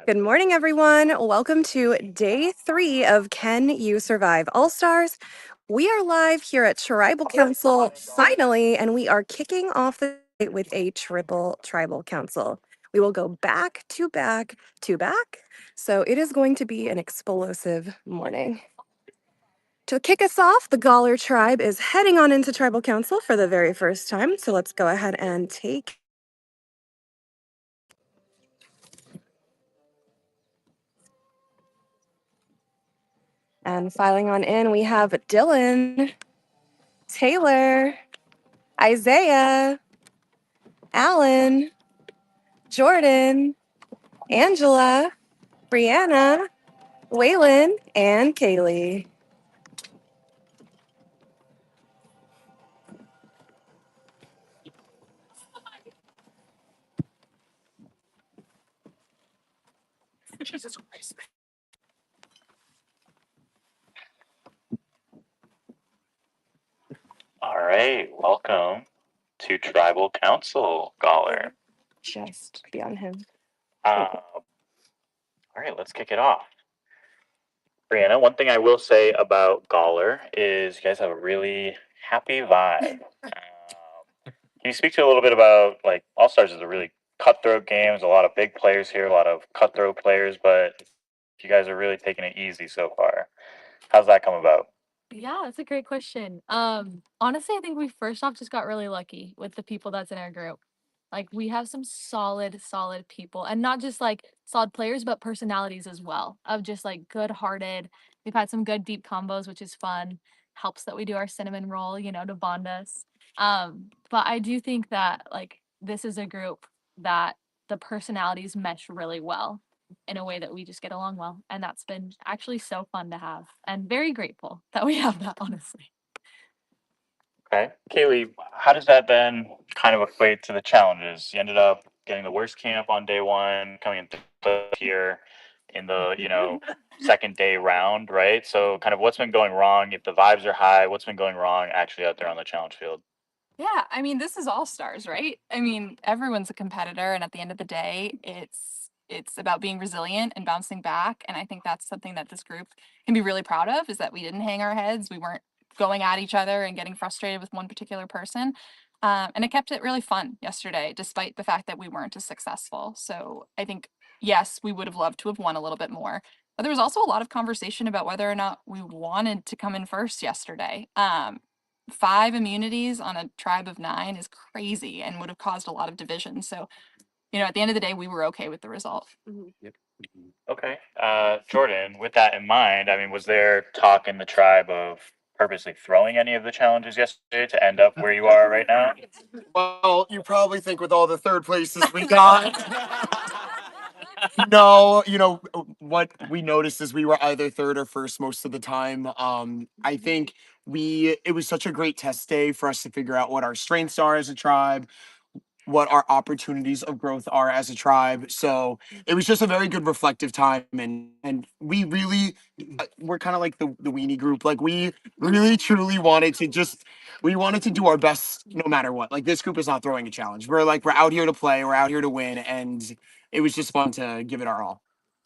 Good morning, everyone. Welcome to day 3 of Can You Survive All Stars. We are live here at Tribal Council finally, and we are kicking off the day with a triple tribal council. We will go back to back to back, so it is going to be an explosive morning. To kick us off, the Gawler tribe is heading on into Tribal Council for the very first time, so let's go ahead and take. And filing on in, we have Dylan, Taylor, Isaiah, Alan, Jordan, Angela, Brianna, Waylon, and Kaylee. Jesus Christ. All right, welcome to Tribal Council, Gawler. Just be on him. All right, let's kick it off. Brianna, one thing I will say about Gawler is you guys have a really happy vibe. Can you speak to a little bit about, like, All Stars is a really cutthroat game. There's a lot of big players here, a lot of cutthroat players, but you guys are really taking it easy so far. How's that come about? Yeah, that's a great question. Honestly, I think we first off just got really lucky with the people that's in our group. Like we have some solid people and not just like solid players, but personalities as well of just like good-hearted. We've had some good deep combos, which is fun. Helps that we do our cinnamon roll, to bond us. But I do think that like this is a group that the personalities mesh really well in a way that we just get along well. And that's been actually so fun to have and very grateful that we have that, honestly. Okay. Kaylee, how does that then kind of equate to the challenges? You ended up getting the worst camp on day one, coming in third here in the, second day round, right? So kind of what's been going wrong? If the vibes are high, what's been going wrong actually out there on the challenge field? Yeah, I mean, this is all stars, right? I mean, everyone's a competitor, and at the end of the day, it's about being resilient and bouncing back. And I think that's something that this group can be really proud of is that we didn't hang our heads. We weren't going at each other and getting frustrated with one particular person. And it kept it really fun yesterday, despite the fact that we weren't as successful. So I think, yes, we would have loved to have won a little bit more. But there was also a lot of conversation about whether or not we wanted to come in first yesterday. 5 immunities on a tribe of 9 is crazy and would have caused a lot of division. So, at the end of the day, we were okay with the result. Okay. Jordan, with that in mind, I mean, was there talk in the tribe of purposely throwing any of the challenges yesterday to end up where you are right now? Well, you probably think with all the third places we got. No, what we noticed is we were either third or first most of the time. I think it was such a great test day for us to figure out what our strengths are as a tribe, what our opportunities of growth are as a tribe. So it was just a very good reflective time, and we really we're kind of like the weenie group. Like we really truly wanted to do our best no matter what. Like this group is not throwing a challenge. We're out here to play, we're out here to win, and it was just fun to give it our all.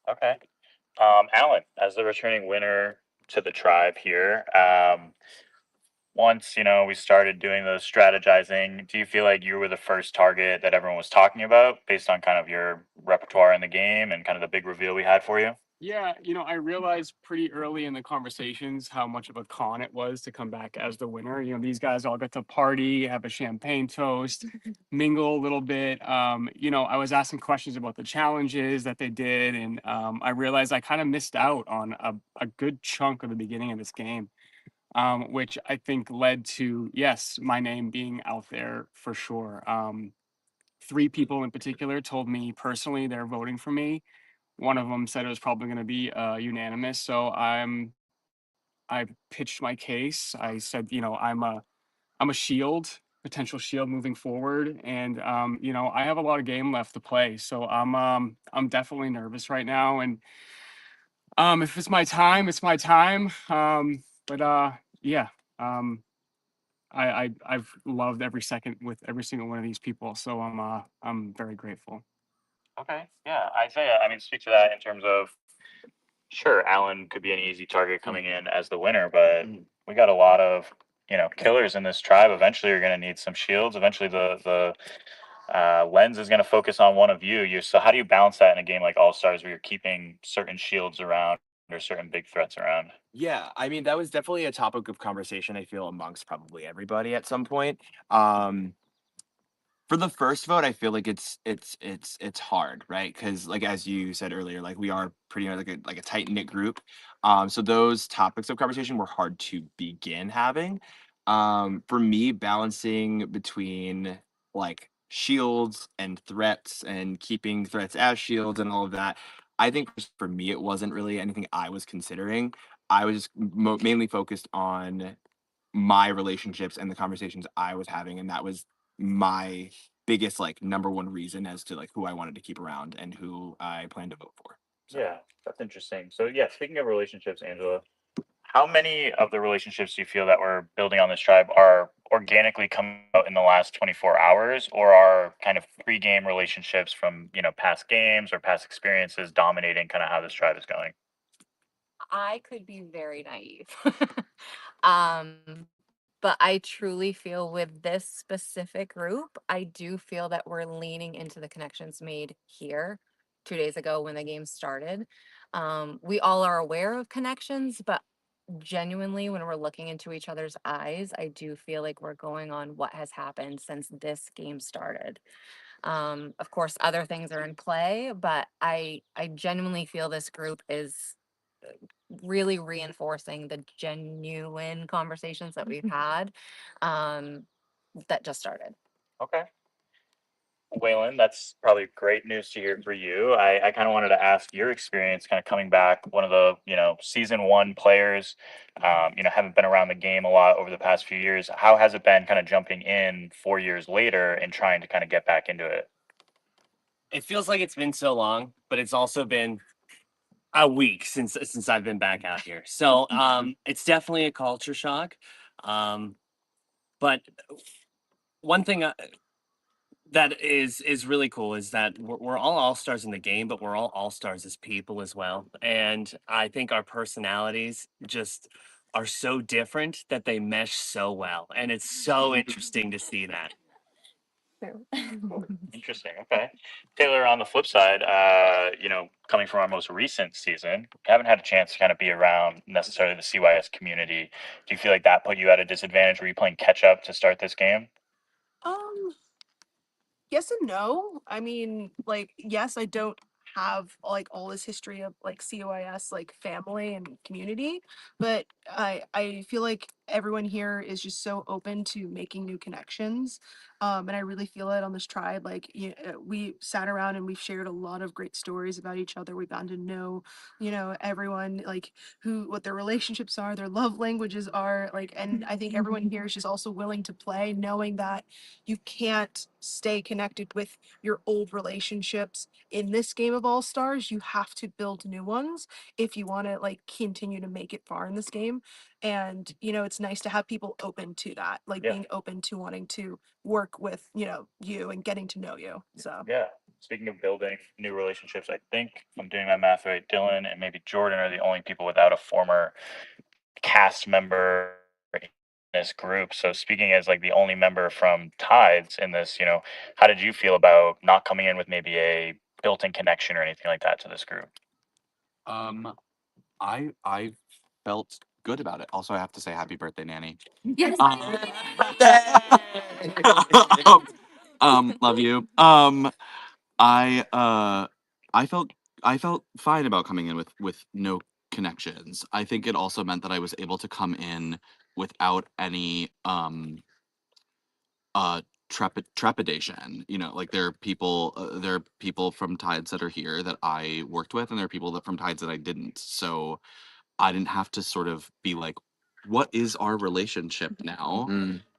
Okay. Alan, as the returning winner to the tribe here, once we started doing the strategizing, do you feel like you were the first target that everyone was talking about based on kind of your repertoire in the game and kind of the big reveal we had for you? Yeah, I realized pretty early in the conversations how much of a con it was to come back as the winner. These guys all got to party, have a champagne toast, mingle a little bit. I was asking questions about the challenges that they did, and I realized I kind of missed out on a good chunk of the beginning of this game, which I think led to, yes, my name being out there for sure. 3 people in particular told me personally they're voting for me. One of them said it was probably going to be unanimous. So I pitched my case. I said, I'm a shield, potential shield moving forward, and I have a lot of game left to play. So I'm definitely nervous right now, and if it's my time, it's my time. But yeah, I've loved every second with every single one of these people. So I'm very grateful. Okay. Yeah. Isaiah, I mean, speak to that in terms of sure, Allen could be an easy target coming in as the winner, but we got a lot of killers in this tribe. Eventually, you're going to need some shields. Eventually, the lens is going to focus on one of you. So how do you balance that in a game like All Stars, where you're keeping certain shields around or certain big threats around? Yeah, I mean, that was definitely a topic of conversation, I feel, amongst probably everybody at some point. Um, for the first vote, I feel like it's hard, right? Because like as you said earlier, like we are pretty much like a tight knit group. So those topics of conversation were hard to begin having. For me, balancing between like shields and threats and keeping threats as shields and all of that, I think for me it wasn't really anything I was considering. I was mainly focused on my relationships and the conversations I was having, and that was my biggest like number one reason as to like who I wanted to keep around and who I plan to vote for. So Yeah, that's interesting. So yeah, speaking of relationships, Angela, how many of the relationships do you feel that we're building on this tribe are organically coming out in the last 24 hours, or are kind of pre-game relationships from, past games or past experiences dominating kind of how this tribe is going? I could be very naive. um, but I truly feel with this specific group, I do feel that we're leaning into the connections made here 2 days ago when the game started. We all are aware of connections, but genuinely, when we're looking into each other's eyes, I do feel like we're going on what has happened since this game started. Of course, other things are in play, but I genuinely feel this group is really reinforcing the genuine conversations that we've had um, that just started. Okay. Waylon, that's probably great news to hear for you. I kind of wanted to ask your experience kind of coming back, one of the, season one players, haven't been around the game a lot over the past few years. How has it been kind of jumping in 4 years later and trying to kind of get back into it? It feels like it's been so long, but it's also been a week since I've been back out here. So it's definitely a culture shock. Um, but one thing that is really cool is that we're all stars in the game, but we're all stars as people as well. And I think our personalities just are so different that they mesh so well, and it's so interesting to see that. Interesting. Okay. Taylor, on the flip side, coming from our most recent season, haven't had a chance to kind of be around necessarily the CYS community. Do you feel like that put you at a disadvantage? Were you playing catch up to start this game? Um, yes and no. I mean, like, yes, I don't have like all this history of like COIS like family and community, but I feel like everyone here is just so open to making new connections. And I really feel it on this tribe. Like, we sat around and we've shared a lot of great stories about each other. We've gotten to know, everyone, like what their relationships are, their love languages are, like, and I think everyone here is just also willing to play, knowing that you can't stay connected with your old relationships in this game of All Stars. You have to build new ones if you want to like continue to make it far in this game. And it's nice to have people open to that, like Yeah. being open to wanting to work with you and getting to know you. So Yeah. Speaking of building new relationships, I think if I'm doing my math right, Dylan and maybe Jordan are the only people without a former cast member in this group. So speaking as like the only member from Tides in this, how did you feel about not coming in with maybe a built-in connection or anything like that to this group? Um, I felt good about it. Also, I have to say happy birthday, Nanny. Yes. Love you. I I felt I felt fine about coming in with no connections. I think it also meant that I was able to come in without any uh trepidation. Like there are people from Tides that are here that I worked with, and there are people that from Tides that I didn't. So I didn't have to sort of be like, what is our relationship now?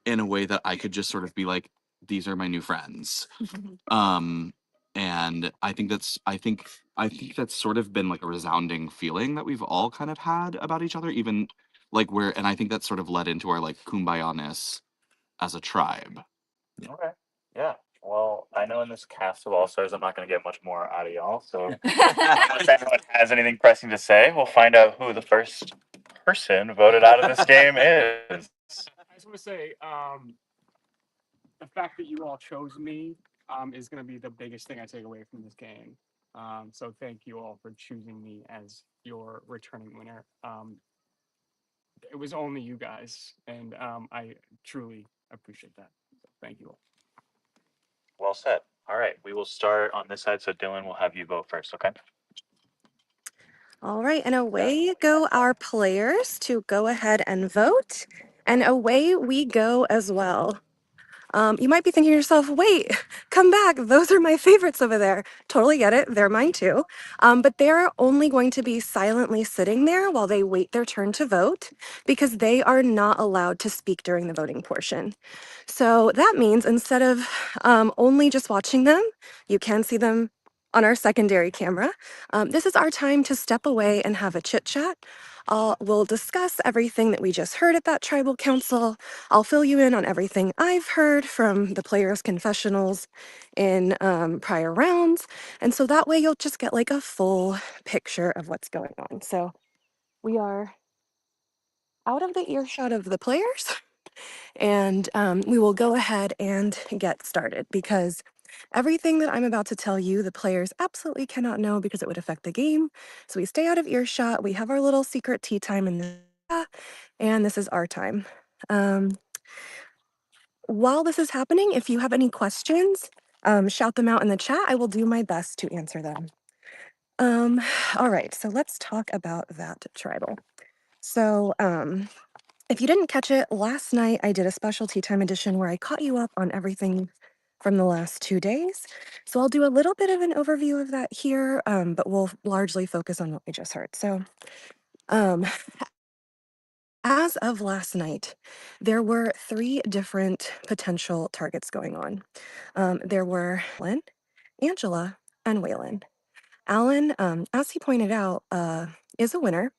In a way that I could just sort of be like, these are my new friends. Um, and I think that's sort of been like a resounding feeling that we've all kind of had about each other, even like and I think that sort of led into our like kumbaya-ness as a tribe. Okay. Yeah. Well, I know in this cast of all stars, I'm not going to get much more out of y'all. So, unless anyone has anything pressing to say, we'll find out who the first person voted out of this game is. I just want to say, the fact that you all chose me is going to be the biggest thing I take away from this game. So thank you all for choosing me as your returning winner. It was only you guys, and I truly appreciate that. So thank you all. Well said. All right, we will start on this side. So, Dylan, we'll have you vote first, okay? All right, and away go our players to go ahead and vote, and away we go as well. You might be thinking to yourself, wait, come back. Those are my favorites over there. Totally get it. They're mine too. But they're only going to be silently sitting there while they wait their turn to vote because they are not allowed to speak during the voting portion. So that means instead of only just watching them, you can see them on our secondary camera. This is our time to step away and have a chit chat. We'll discuss everything that we just heard at that tribal council. I'll fill you in on everything I've heard from the players' confessionals in prior rounds. And so that way you'll just get like a full picture of what's going on. So we are out of the earshot of the players. And we will go ahead and get started because everything that I'm about to tell you, the players absolutely cannot know because it would affect the game. So we stay out of earshot. We have our little secret tea time in the and this is our time. While this is happening, if you have any questions, shout them out in the chat. I will do my best to answer them. All right, so let's talk about that tribal. So, if you didn't catch it, last night I did a special tea time edition where I caught you up on everything from the last 2 days. So I'll do a little bit of an overview of that here, but we'll largely focus on what we just heard. So, um, as of last night, there were 3 different potential targets going on. There were Alan, Angela, and Waylon. Alan, as he pointed out, is a winner,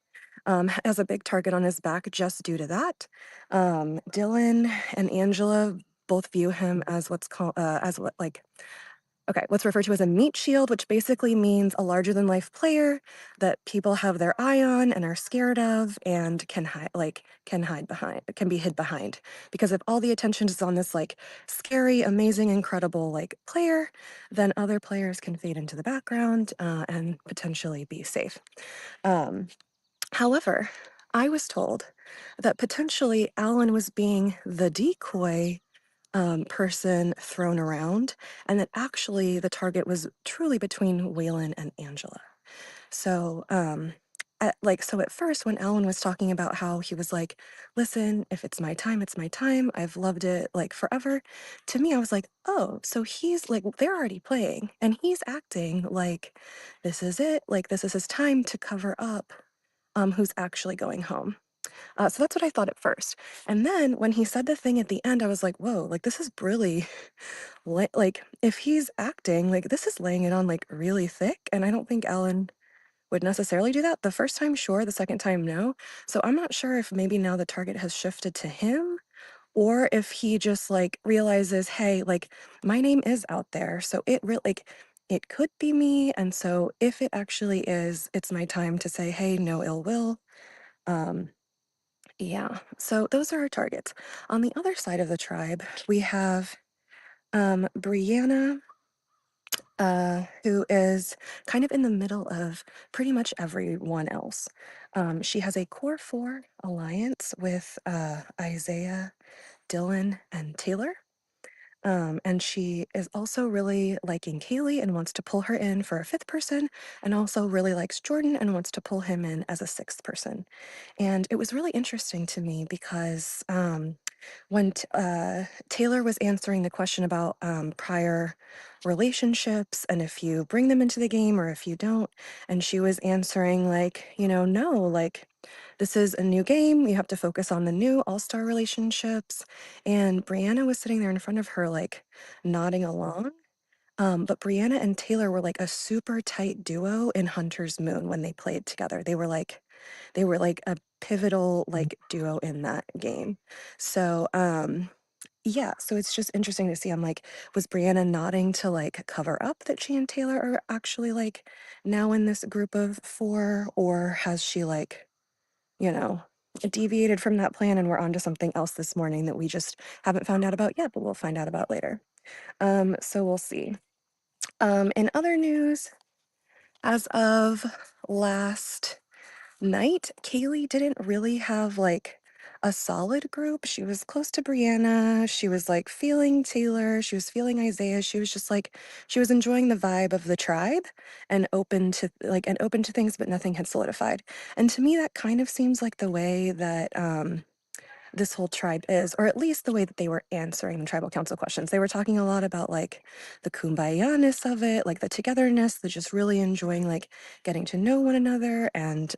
has a big target on his back just due to that. Dylan and Angela both view him as what's called as what like what's referred to as a meat shield, which basically means a larger than life player that people have their eye on and are scared of and can hide can be hid behind. Because if all the attention is on this like scary, amazing, incredible like player, then other players can fade into the background and potentially be safe. Um, However, I was told that potentially Alan was being the decoy person thrown around, and that actually the target was truly between Waylon and Angela. So, so at first, when Alan was talking about how he was like, listen, if it's my time, it's my time. I've loved it like forever. To me, I was like, oh, so he's like, they're already playing and he's acting like this is it. Like, this is his time to cover up who's actually going home. So that's what I thought at first. And then when he said the thing at the end, I was like, whoa, like this is really, like if he's acting, like this is laying it on like really thick. And I don't think Alan would necessarily do that. The first time, sure. The second time, no. So I'm not sure if maybe now the target has shifted to him or if he just like realizes, hey, like my name is out there. So it really, like, it could be me. And so if it actually is, it's my time to say, hey, no ill will. Um, yeah, so those are our targets. On the other side of the tribe, we have Brianna, who is kind of in the middle of pretty much everyone else. She has a core 4 alliance with Isaiah, Dylan, and Taylor. And she is also really liking Kaylee and wants to pull her in for a 5th person, and also really likes Jordan and wants to pull him in as a 6th person. And it was really interesting to me because when Taylor was answering the question about prior relationships and if you bring them into the game or if you don't, and she was answering like, no, like this is a new game. You have to focus on the new all-star relationships. And Brianna was sitting there in front of her, like nodding along. But Brianna and Taylor were like a super tight duo in Hunter's Moon when they played together. They were like a pivotal like duo in that game. So Yeah, so it's just interesting to see. I'm like, was Brianna nodding to like cover up that she and Taylor are actually like now in this group of four, or has she like, you know, deviated from that plan and we're onto something else this morning that we just haven't found out about yet, but we'll find out about later. So we'll see. In other news, as of last night, Kaylee didn't really have like a solid group. She was close to Brianna. She was like feeling Taylor. She was feeling Isaiah. She was just like, she was enjoying the vibe of the tribe and open to things, but nothing had solidified. And to me, that kind of seems like the way that this whole tribe is, or at least the way that they were answering the tribal council questions. They were talking a lot about like the kumbaya-ness of it, like the togetherness, the just really enjoying like getting to know one another and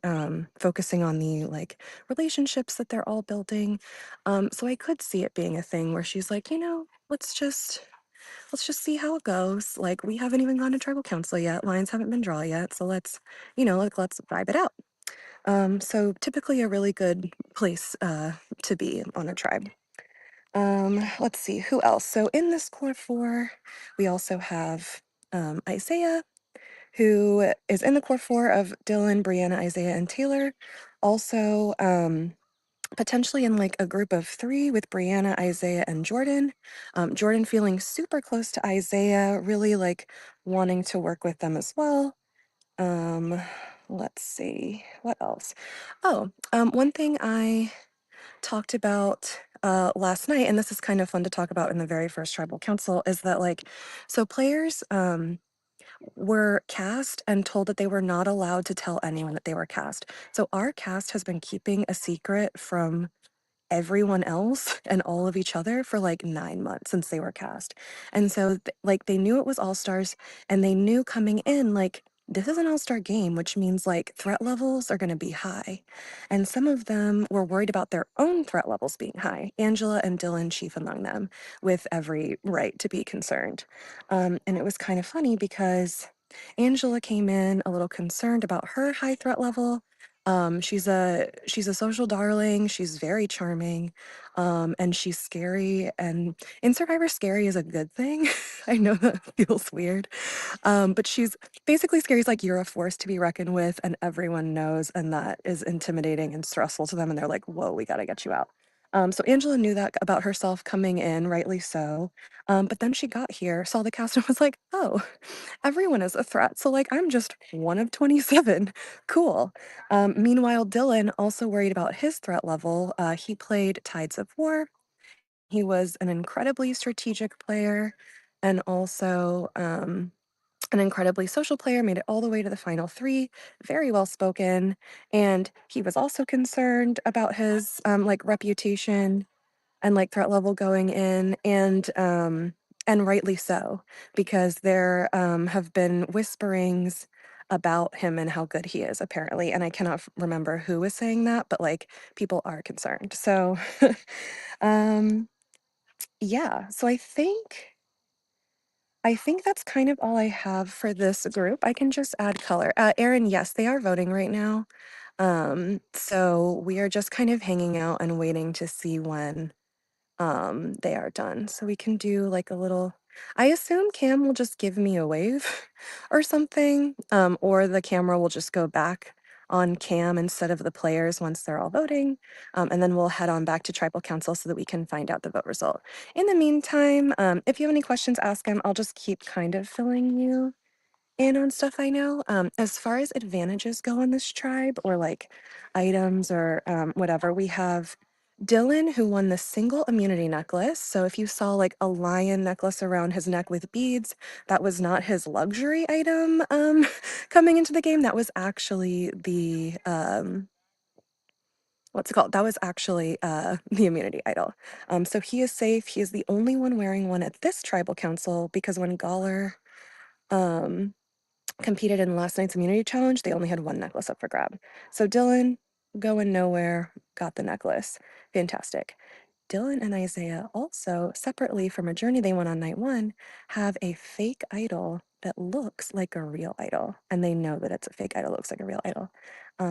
focusing on the like relationships that they're all building. So I could see it being a thing where she's like, let's just see how it goes. Like we haven't even gone to tribal council yet. Lines haven't been drawn yet. So let's vibe it out. So typically a really good place to be on a tribe. Let's see, who else? So in this core four, we also have Isaiah, who is in the core four of Dylan, Brianna, Isaiah, and Taylor. Also, potentially in like a group of three with Brianna, Isaiah, and Jordan. Jordan feeling super close to Isaiah, really like wanting to work with them as well. Um, let's see, what else? One thing I talked about last night, and this is kind of fun to talk about in the very first tribal council, is that like, so players were cast and told that they were not allowed to tell anyone that they were cast. So our cast has been keeping a secret from everyone else and all of each other for like 9 months since they were cast. And so, like, they knew it was All Stars and they knew coming in, like, this is an all star game, which means like threat levels are going to be high. And some of them were worried about their own threat levels being high, Angela and Dylan, chief among them, with every right to be concerned. And it was kind of funny because Angela came in a little concerned about her high threat level. She's a social darling. She's very charming, and she's scary. And in Survivor, scary is a good thing. I know that feels weird, but she's basically scary is like you're a force to be reckoned with, and everyone knows, and that is intimidating and stressful to them. And they're like, "Whoa, we got to get you out." So Angela knew that about herself coming in, rightly so. But then she got here, saw the cast, and was like, "Oh, everyone is a threat. So like, I'm just one of 27. Cool." Meanwhile, Dylan also worried about his threat level. He played Tides of War. He was an incredibly strategic player and also an incredibly social player, made it all the way to the final three, very well spoken. And he was also concerned about his like reputation and like threat level going in, and rightly so, because there have been whisperings about him and how good he is apparently, and I cannot remember who was saying that, but like people are concerned. So um yeah, so I think that's kind of all I have for this group. I can just add color. Erin, yes, they are voting right now. So we are just kind of hanging out and waiting to see when they are done. So we can do like a little, I assume Cam will just give me a wave or something, or the camera will just go back on Cam instead of the players once they're all voting. And then we'll head on back to tribal council so that we can find out the vote result. In the meantime, if you have any questions, ask him. I'll just keep kind of filling you in on stuff I know. As far as advantages go on this tribe, or like items or whatever, we have Dylan, who won the single immunity necklace. So if you saw like a lion necklace around his neck with beads, that was not his luxury item coming into the game. That was actually the what's it called? That was actually the immunity idol. So he is safe. He is the only one wearing one at this tribal council because when Galler um competed in last night's immunity challenge, they only had one necklace up for grab. So Dylan, going nowhere, got the necklace. Fantastic. Dylan and Isaiah also, separately from a journey they went on night one, have a fake idol that looks like a real idol. And they know that it's a fake idol, looks like a real idol.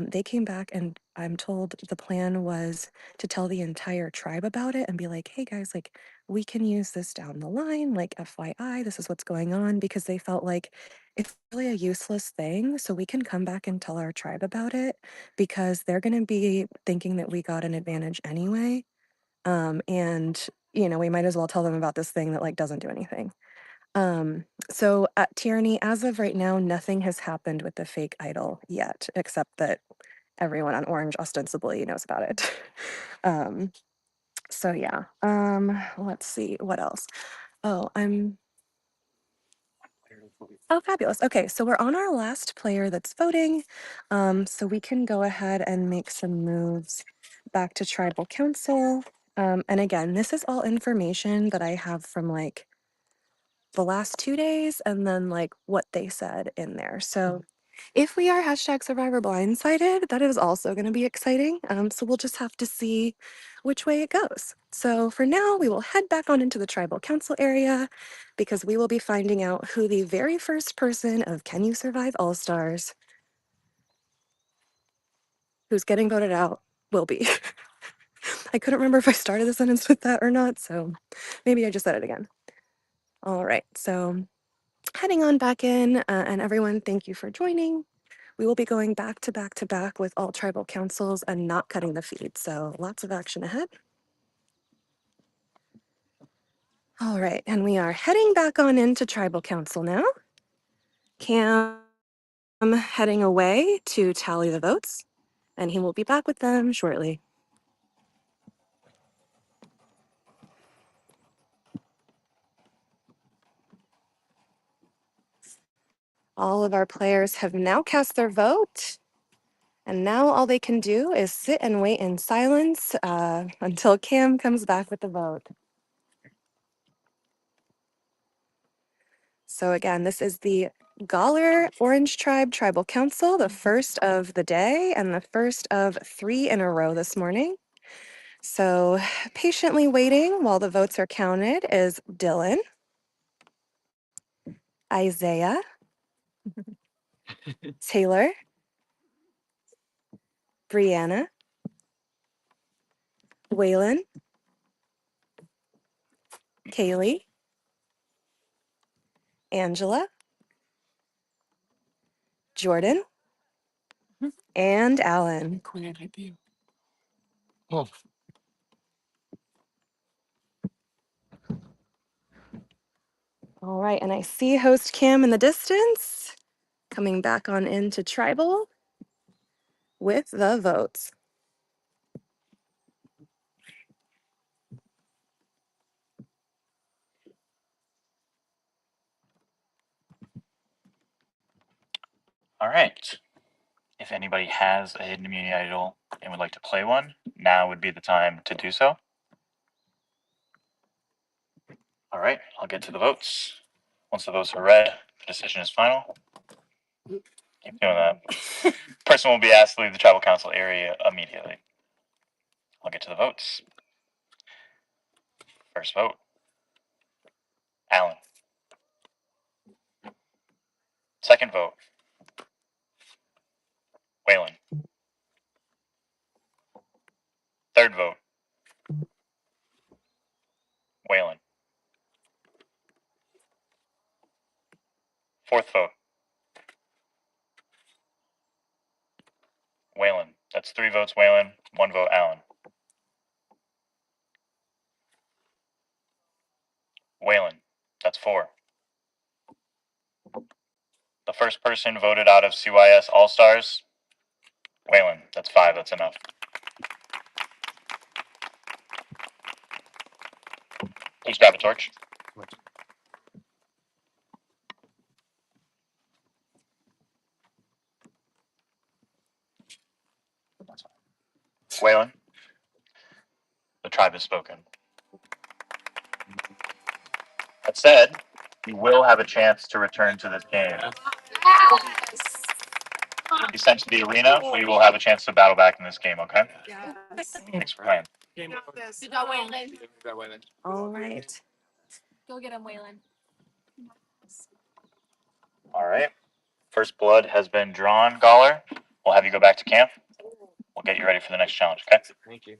They came back, and I'm told the plan was to tell the entire tribe about it and be like, hey guys, like, we can use this down the line, like FYI, this is what's going on, because they felt like it's really a useless thing. So we can come back and tell our tribe about it because they're going to be thinking that we got an advantage anyway. And, we might as well tell them about this thing that like doesn't do anything. So at Tyranny, as of right now, nothing has happened with the fake idol yet, except that everyone on Orange ostensibly knows about it. um, so yeah. Let's see what else. Oh, oh, fabulous. Okay, so we're on our last player that's voting. So we can go ahead and make some moves back to tribal council. And again, this is all information that I have from like the last 2 days and then like what they said in there. So if we are hashtag survivor blindsided, that is also going to be exciting. So we'll just have to see which way it goes. So for now, we will head back on into the tribal council area because we will be finding out who the very first person of Can You Survive All Stars who's getting voted out will be. I couldn't remember if I started the sentence with that or not, so maybe I just said it again. All right, so heading on back in, and everyone, thank you for joining. We will be going back to back to back with all tribal councils and not cutting the feed, so lots of action ahead. All right, and we are heading back on into tribal council now. Cam heading away to tally the votes, and he will be back with them shortly. All of our players have now cast their vote. And now all they can do is sit and wait in silence until Cam comes back with the vote. So again, this is the Gawler Orange Tribe Tribal Council, the first of the day and the first of 3 in a row this morning. So patiently waiting while the votes are counted is Dylan, Isaiah, Taylor, Brianna, Waylon, Kaylee, Angela, Jordan, and Alan. Queen, I do. Oh, All right, and I see host Cam in the distance coming back on into tribal with the votes. All right. If anybody has a hidden immunity idol and would like to play one, now would be the time to do so. All right, I'll get to the votes. Once the votes are read, the decision is final. Keep doing that. Person will be asked to leave the tribal council area immediately. I'll get to the votes. First vote, Alan. Second vote, Waylon. Third vote, Waylon. Fourth vote, Waylon. That's 3 votes, Waylon. 1 vote, Alan. Waylon. That's 4. The first person voted out of CYS All Stars, Waylon. That's 5. That's enough. Please grab a torch. Waylon, the tribe has spoken. That said, you will have a chance to return to this game. Be sent to the arena, where you will have a chance to battle back in this game, okay? Thanks for playing. Good job, Waylon. All right. Go get him, Waylon. All right. First blood has been drawn, Gawler. We'll have you go back to camp. We'll get you ready for the next challenge, okay? thank you.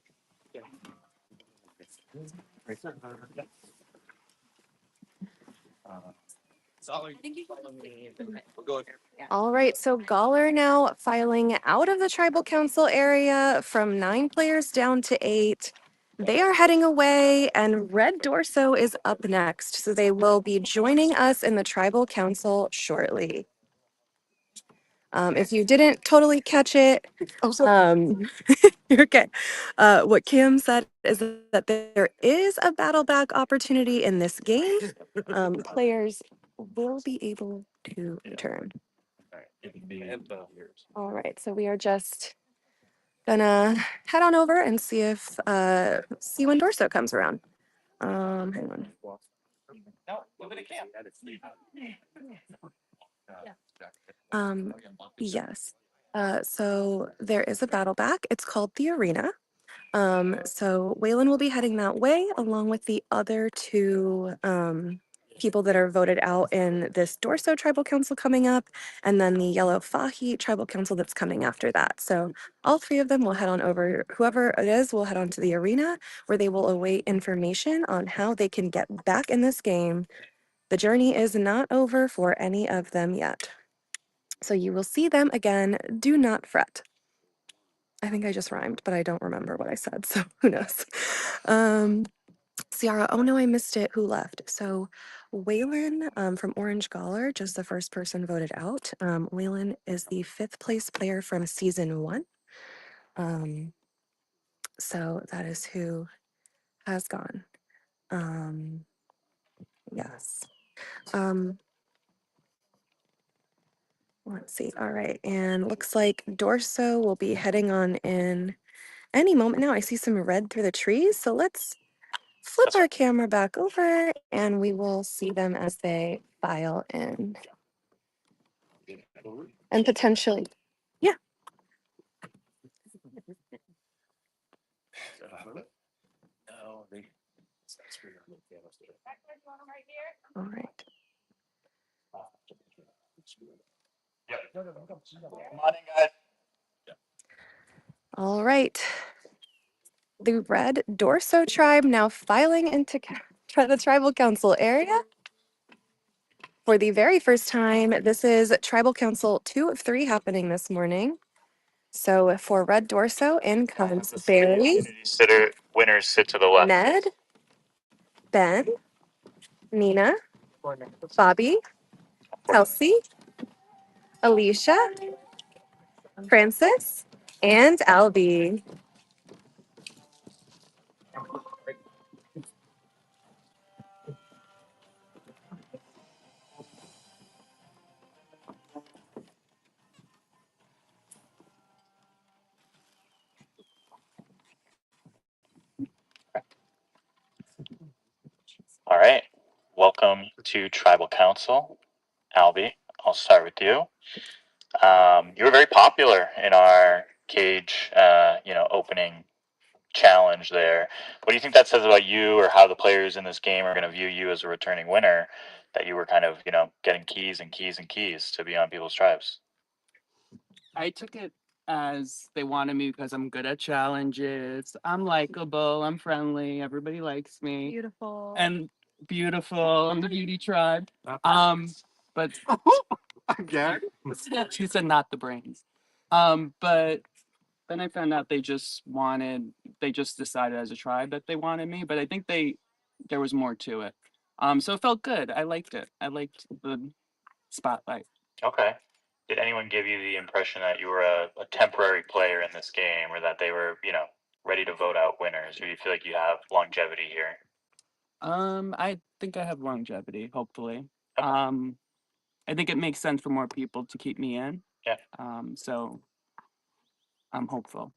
All right, so Galler now filing out of the tribal council area from 9 players down to 8. They are heading away, and Red Dorso is up next. So they will be joining us in the tribal council shortly. If you didn't totally catch it, you're okay. What Kim said is that there is a battle back opportunity in this game. Players will be able to return. All right, so we are just gonna head on over and see if see when Dorso comes around. Hang on. Yes. So there is a battle back. It's called the Arena. So Waylon will be heading that way along with the other 2 people that are voted out in this Dorso Tribal Council coming up, and then the Yellow Fahi Tribal Council that's coming after that. So all 3 of them will head on over, whoever it is will head on to the arena where they will await information on how they can get back in this game. The journey is not over for any of them yet. So you will see them again. Do not fret. I think I just rhymed, but I don't remember what I said, so who knows. Ciara, oh no, I missed it. Who left? So Waylon from Orange Galler, just the first person voted out. Waylon is the 5th place player from season 1. So that is who has gone. Yes. Let's see. All right. And looks like Dorso will be heading on in any moment now. I see some red through the trees. So let's flip our camera back over and we will see them as they file in. And potentially, yeah. All right. All right. The Red Dorso tribe now filing into the tribal council area. For the very first time, this is tribal council 2 of 3 happening this morning. So for Red Dorso, in comes Barry, Winners sit to the left. Ned, Ben, Nina, Bobby, Kelsey, Alicia, Francis, and Albie. All right. Welcome to Tribal Council. Albie, I'll start with you. You were very popular in our cage, opening challenge there. What do you think that says about you, or how the players in this game are going to view you as a returning winner? That you were kind of, getting keys and keys and keys to be on people's tribes. I took it as they wanted me because I'm good at challenges. I'm likable. I'm friendly. Everybody likes me. Beautiful. And beautiful. I'm the beauty tribe. But again, she said not the brains. But then I found out they just decided as a tribe that they wanted me. But I think there was more to it. So it felt good. I liked it. I liked the spotlight. Okay. Did anyone give you the impression that you were a temporary player in this game, or that they were, ready to vote out winners? Or do you feel like you have longevity here? I think I have longevity, hopefully. Okay. I think it makes sense for more people to keep me in. Yeah. So I'm hopeful.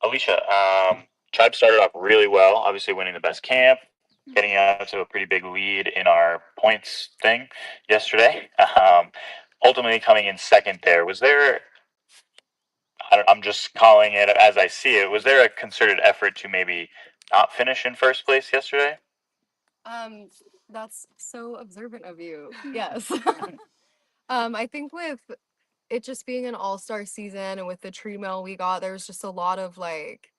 Alicia, Tribe started off really well, obviously winning the best camp, getting out to a pretty big lead in our points thing yesterday. Ultimately coming in second there. Was there, I'm just calling it as I see it, was there a concerted effort to maybe not finish in first place yesterday? That's so observant of you. Yes. I think with it just being an all-star season and with the tree mail we got, there was just a lot of like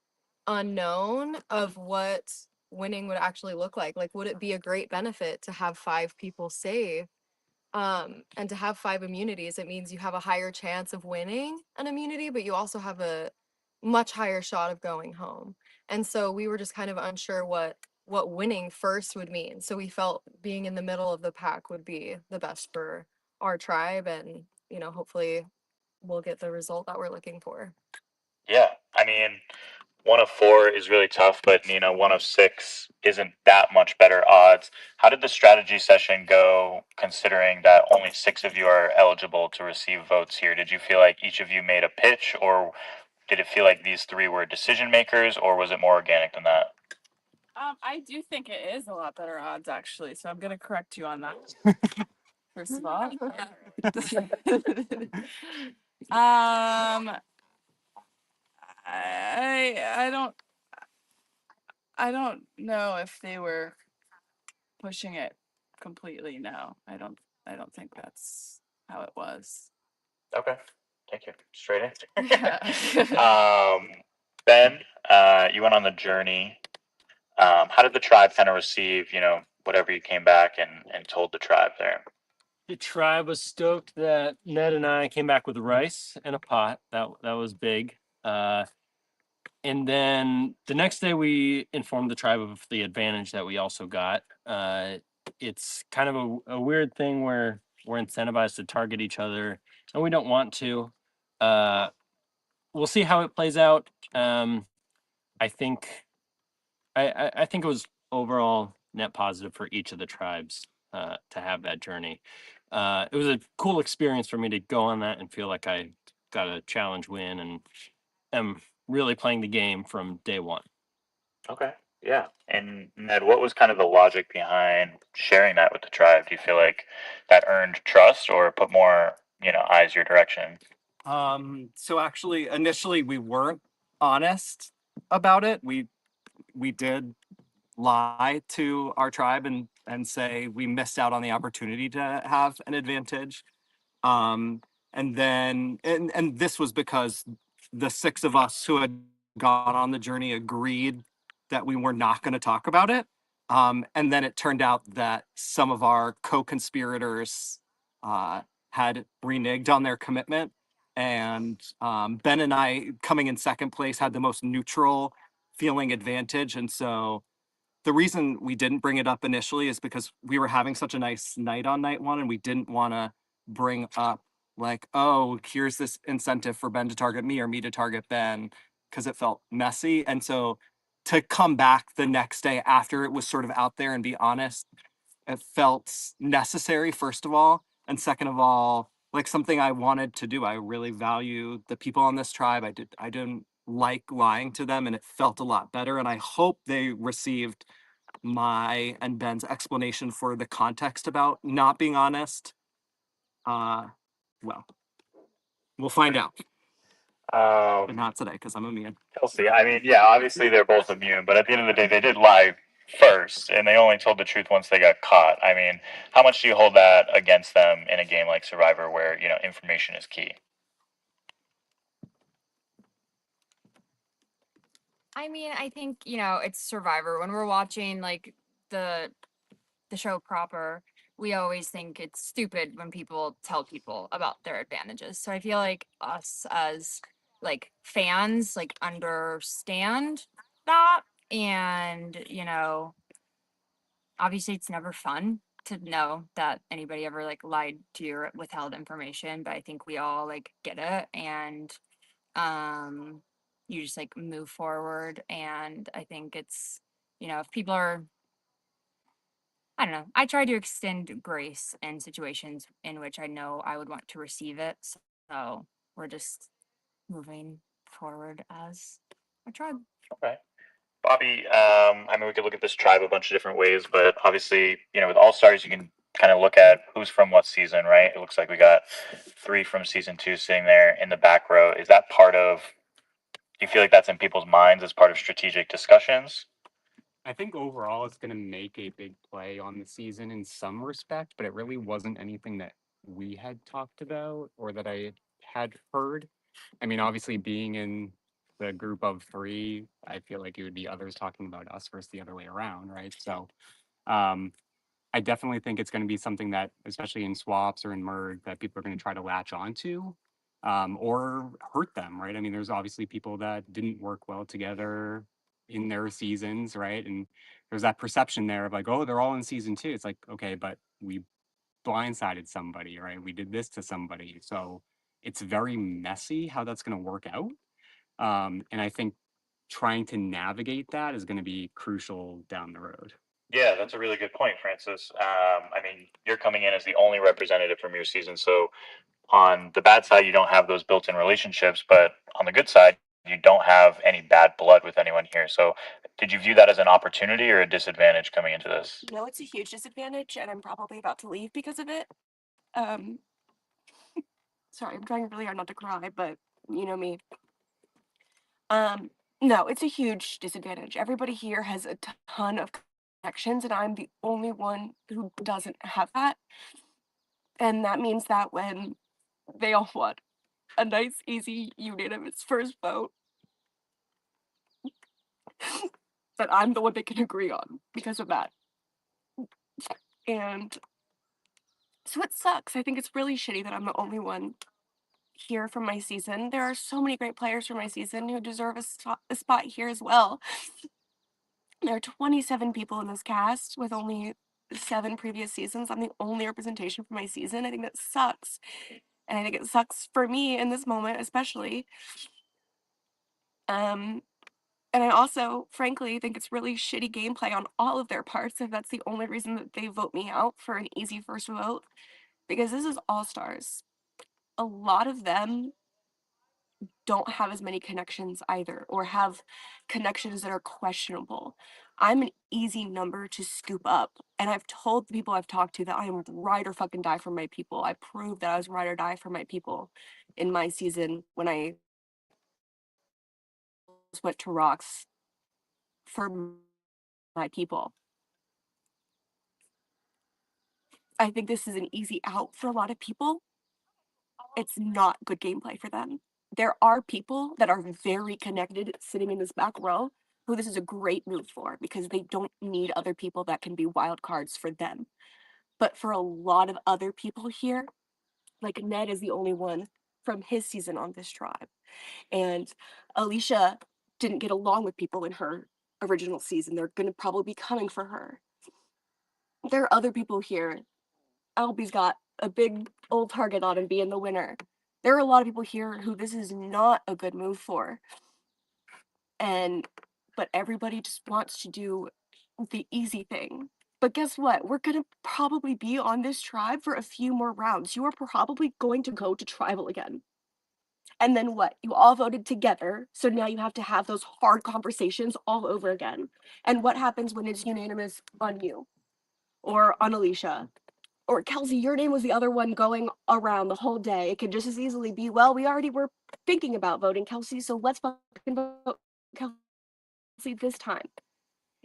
unknown of what winning would actually look like. Like, would it be a great benefit to have 5 people save? And to have 5 immunities, it means you have a higher chance of winning an immunity, but you also have a much higher shot of going home. And so we were just kind of unsure what winning first would mean. So we felt being in the middle of the pack would be the best for our tribe, and hopefully we'll get the result that we're looking for. Yeah, I mean, 1 of 4 is really tough, but 1 of 6 isn't that much better odds. How did the strategy session go, considering that only 6 of you are eligible to receive votes here? Did you feel like each of you made a pitch, or did it feel like these 3 were decision makers, or was it more organic than that? I do think it is a lot better odds, actually. So I'm gonna correct you on that. First of all, I don't know if they were pushing it completely. No, I don't think that's how it was. Okay, thank you. Straight answer. Yeah. Ben, you went on the journey. How did the tribe kind of receive, whatever you came back and told the tribe there? The tribe was stoked that Ned and I came back with rice and a pot. That was big. And then the next day, we informed the tribe of the advantage that we also got. It's kind of a weird thing where we're incentivized to target each other, and we don't want to. We'll see how it plays out. I think I think it was overall net positive for each of the tribes to have that journey. It was a cool experience for me to go on that and feel like I got a challenge win and am really playing the game from day one. Okay. Yeah. And Ned, what was kind of the logic behind sharing that with the tribe? Do you feel like that earned trust or put more, eyes your direction? So actually, initially we weren't honest about it. We did lie to our tribe and say we missed out on the opportunity to have an advantage. Um, and then and this was because the 6 of us who had gone on the journey agreed that we were not going to talk about it. And then it turned out that some of our co-conspirators had reneged on their commitment. And Ben and I, coming in second place, had the most neutral feeling advantage. And so the reason we didn't bring it up initially is because we were having such a nice night on night one, and we didn't want to bring up like, oh, here's this incentive for Ben to target me or me to target Ben, because it felt messy. And so to come back the next day after it was sort of out there and be honest, it felt necessary, first of all. And second of all, like something I wanted to do. I really value the people on this tribe. I didn't like lying to them, and it felt a lot better. And I hope they received my and Ben's explanation for the context about not being honest. Well, we'll find out, but not today because I'm immune. Kelsey, I mean, yeah, obviously they're both immune, but at the end of the day, they did lie first, and they only told the truth once they got caught. I mean, how much do you hold that against them in a game like Survivor where, information is key? I mean, I think, it's Survivor. When we're watching like the show proper, we always think it's stupid when people tell people about their advantages. So I feel like us as like fans like understand that, and obviously it's never fun to know that anybody ever like lied to you or withheld information, but I think we all like get it, and you just like move forward. And I think it's, if people are, I don't know, I try to extend grace in situations in which I know I would want to receive it. So we're just moving forward as a tribe. Okay. Bobby, I mean, we could look at this tribe a bunch of different ways, but obviously, with All Stars, you can kind of look at who's from what season, right? It looks like we got 3 from season 2 sitting there in the back row. Is that part of, do you feel like that's in people's minds as part of strategic discussions? I think overall it's going to make a big play on the season in some respect, but it really wasn't anything that we had talked about or that I had heard. I mean, obviously being in the group of three, I feel like it would be others talking about us versus the other way around, right? So um, I definitely think it's going to be something that, especially in swaps or in merge, that people are going to try to latch onto or hurt them, right? I mean, there's obviously people that didn't work well together in their seasons, right? And there's that perception there of like, oh, they're all in season two. It's like, okay, but we blindsided somebody, right? We did this to somebody. So it's very messy how that's going to work out. And I think trying to navigate that is going to be crucial down the road. Yeah, that's a really good point, Francis. I mean, you're coming in as the only representative from your season, so on the bad side, you don't have those built-in relationships, but on the good side, you don't have any bad blood with anyone here. So, did you view that as an opportunity or a disadvantage coming into this? No, it's a huge disadvantage, and I'm probably about to leave because of it. Um, sorry, I'm trying really hard not to cry, but you know me. Um, no, it's a huge disadvantage. Everybody here has a ton of connections, and I'm the only one who doesn't have that. And that means that when they all want a nice, easy, unanimous first vote, that I'm the one they can agree on because of that. And so it sucks. I think it's really shitty that I'm the only one here from my season. There are so many great players from my season who deserve a spot here as well. There are 27 people in this cast with only 7 previous seasons. I'm the only representation for my season. I think that sucks. And I think it sucks for me in this moment, especially. Um, and I also, frankly, think it's really shitty gameplay on all of their parts if that's the only reason that they vote me out for an easy first vote. Because this is all stars. A lot of them don't have as many connections either, or have connections that are questionable. I'm an easy number to scoop up, and I've told the people I've talked to that I am ride or fucking die for my people. I proved that I was ride or die for my people in my season when I went to rocks for my people. I think this is an easy out for a lot of people. It's not good gameplay for them. There are people that are very connected sitting in this back row who this is a great move for because they don't need other people that can be wild cards for them. But for a lot of other people here, like Ned is the only one from his season on this tribe. And Alicia didn't get along with people in her original season. They're going to probably be coming for her. There are other people here. Albie's got a big old target on him being the winner. There are a lot of people here who this is not a good move for. And but everybody just wants to do the easy thing. But guess what? We're gonna probably be on this tribe for a few more rounds. You are probably going to go to tribal again. And then what? You all voted together, so now you have to have those hard conversations all over again. And what happens when it's unanimous on you or on Alicia? Or Kelsey, your name was the other one going around the whole day. It could just as easily be, well, we already were thinking about voting Kelsey, so let's fucking vote Kelsey this time.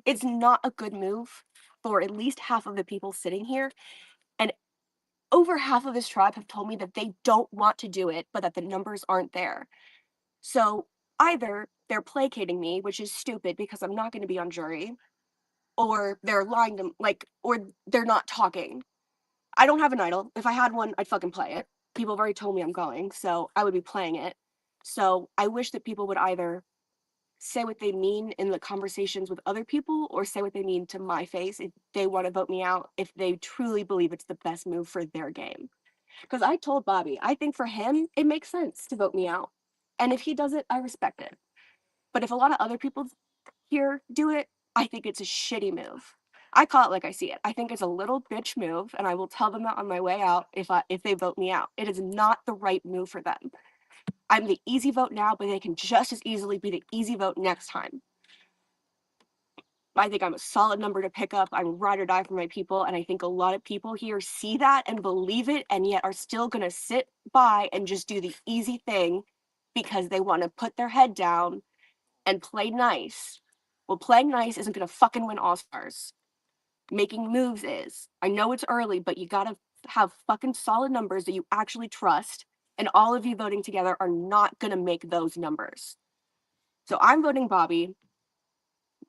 It's not a good move for at least half of the people sitting here. And over half of this tribe have told me that they don't want to do it, but that the numbers aren't there. So either they're placating me, which is stupid because I'm not going to be on jury, or they're lying to or they're not talking. I don't have an idol. If I had one, I'd fucking play it. People have already told me I'm going, so I would be playing it. So I wish that people would either say what they mean in the conversations with other people or say what they mean to my face if they want to vote me out, if they truly believe it's the best move for their game. Because I told Bobby, I think for him, it makes sense to vote me out. And if he does it, I respect it. But if a lot of other people here do it, I think it's a shitty move. I call it like I see it. I think it's a little bitch move, and I will tell them that on my way out if they vote me out. It is not the right move for them. I'm the easy vote now, but they can just as easily be the easy vote next time. I think I'm a solid number to pick up. I'm ride or die for my people, and I think a lot of people here see that and believe it, and yet are still gonna sit by and just do the easy thing because they want to put their head down and play nice. Well, playing nice isn't gonna fucking win All Stars. Making moves is. I know it's early, but you gotta have fucking solid numbers that you actually trust, and all of you voting together are not gonna make those numbers. So I'm voting Bobby.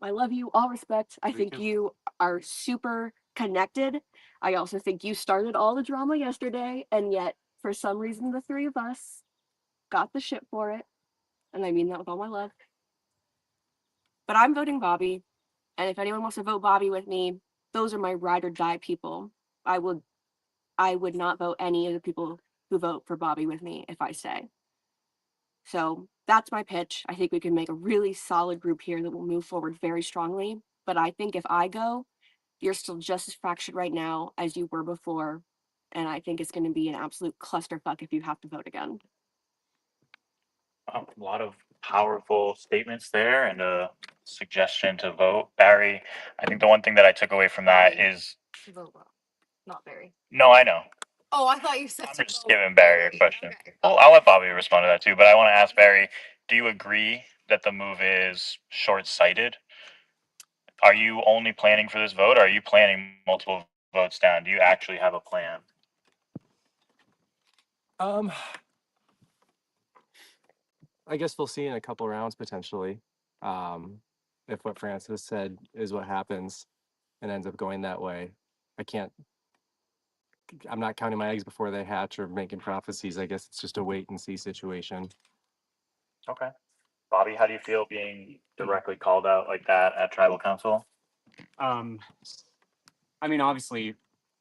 I love you, all respect. I Me think too. you are super connected. I also think you started all the drama yesterday, and yet for some reason the three of us got the shit for it. And I mean that with all my love. But I'm voting Bobby. And if anyone wants to vote Bobby with me, those are my ride or die people. I would not vote any of the people who vote for Bobby with me if I stay. So that's my pitch. I think we can make a really solid group here that will move forward very strongly. But I think if I go, you're still just as fractured right now as you were before. And I think it's going to be an absolute clusterfuck if you have to vote again. A lot of powerful statements there and a suggestion to vote. Barry, I think the one thing that I took away from that is Vote Rob, not Barry. no, I know. Oh, I thought you said I'm to just vote giving Barry a question. Okay. Well, I'll let Bobby respond to that too, but I want to ask Barry, do you agree that the move is short sighted? Are you only planning for this vote or are you planning multiple votes down? Do you actually have a plan? I guess we'll see in a couple rounds potentially. Um, if what Francis said is what happens and ends up going that way. I can't, I'm not counting my eggs before they hatch or making prophecies. I guess it's just a wait and see situation. Okay. Bobby, how do you feel being directly called out like that at tribal council? Um, I mean, obviously,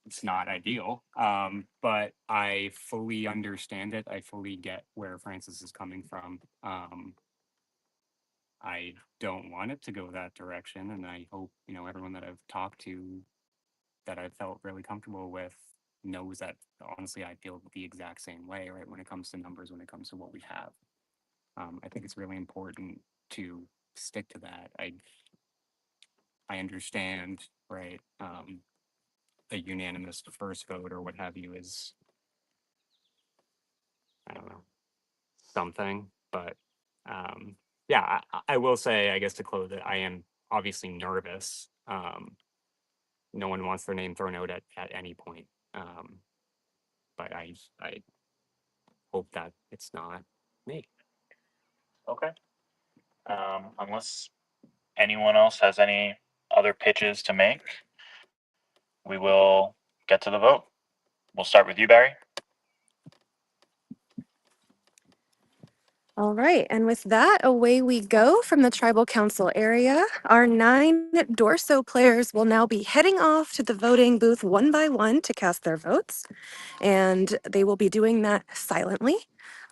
it's not ideal, but I fully understand it. I fully get where Francis is coming from. I don't want it to go that direction, and I hope everyone that I've talked to, that I felt really comfortable with, knows that honestly I feel the exact same way. Right, when it comes to numbers, when it comes to what we have, I think it's really important to stick to that. I understand, right? A unanimous first vote or what have you is, I don't know, something. But yeah, I will say, I guess to close it, I am obviously nervous. No one wants their name thrown out at any point. But I hope that it's not me. Okay. Unless anyone else has any other pitches to make, we will get to the vote. We'll start with you, Barry. All right, and with that, away we go from the tribal council area. Our 9 Dorso players will now be heading off to the voting booth one by one to cast their votes, and they will be doing that silently.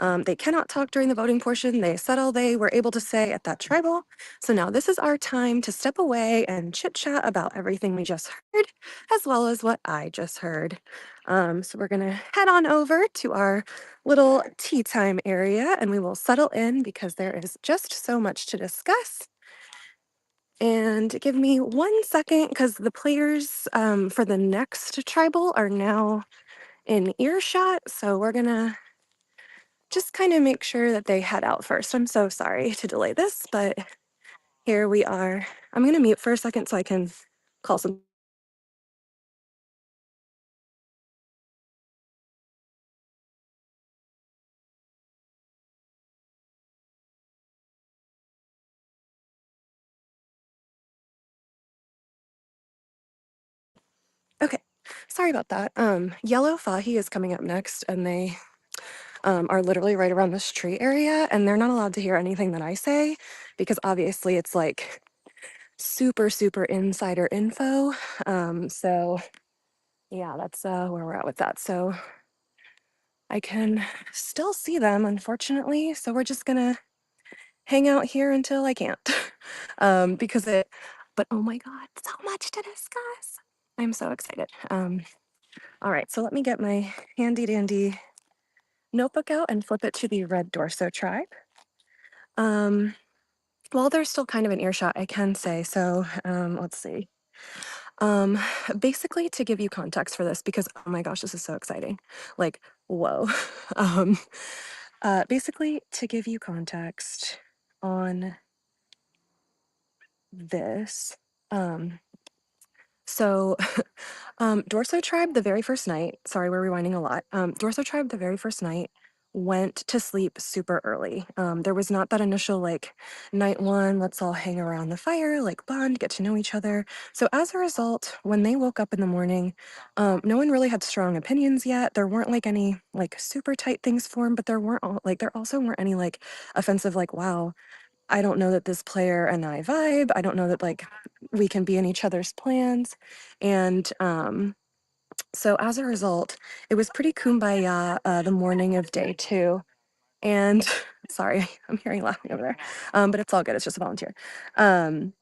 They cannot talk during the voting portion. They said all they were able to say at that tribal. So now this is our time to step away and chit chat about everything we just heard, as well as what I just heard. So we're gonna head on over to our little tea time area and we will settle in because there is just so much to discuss. And give me 1 second because the players for the next tribal are now in earshot. So we're gonna just kind of make sure that they head out first. I'm so sorry to delay this, but here we are. I'm gonna mute for a second so I can call some. Okay, sorry about that. Yellow Fahi is coming up next, and they are literally right around this tree area, and they're not allowed to hear anything that I say because obviously it's like super, super insider info. So yeah, that's where we're at with that. So I can still see them, unfortunately. So we're just gonna hang out here until I can't. Because but oh my God, so much to discuss. I'm so excited. All right, so let me get my handy dandy notebook out and flip it to the Red Dorso tribe. While they're still kind of in earshot, I can say, so let's see. Um, Basically to give you context for this, because oh my gosh, this is so exciting. Like, whoa. um, Basically to give you context on this. So Dorso tribe, the very first night, sorry, we're rewinding a lot. Dorso tribe, the very first night, went to sleep super early. There was not that initial like night one, let's all hang around the fire, like bond, get to know each other. So as a result, when they woke up in the morning, no one really had strong opinions yet. There weren't like any like super tight things formed, but there also weren't any like offensive like, wow, I don't know that this player and I vibe. I don't know that like we can be in each other's plans. And so as a result, it was pretty kumbaya the morning of day two. And sorry, I'm hearing laughing over there. But it's all good. It's just a volunteer. Um,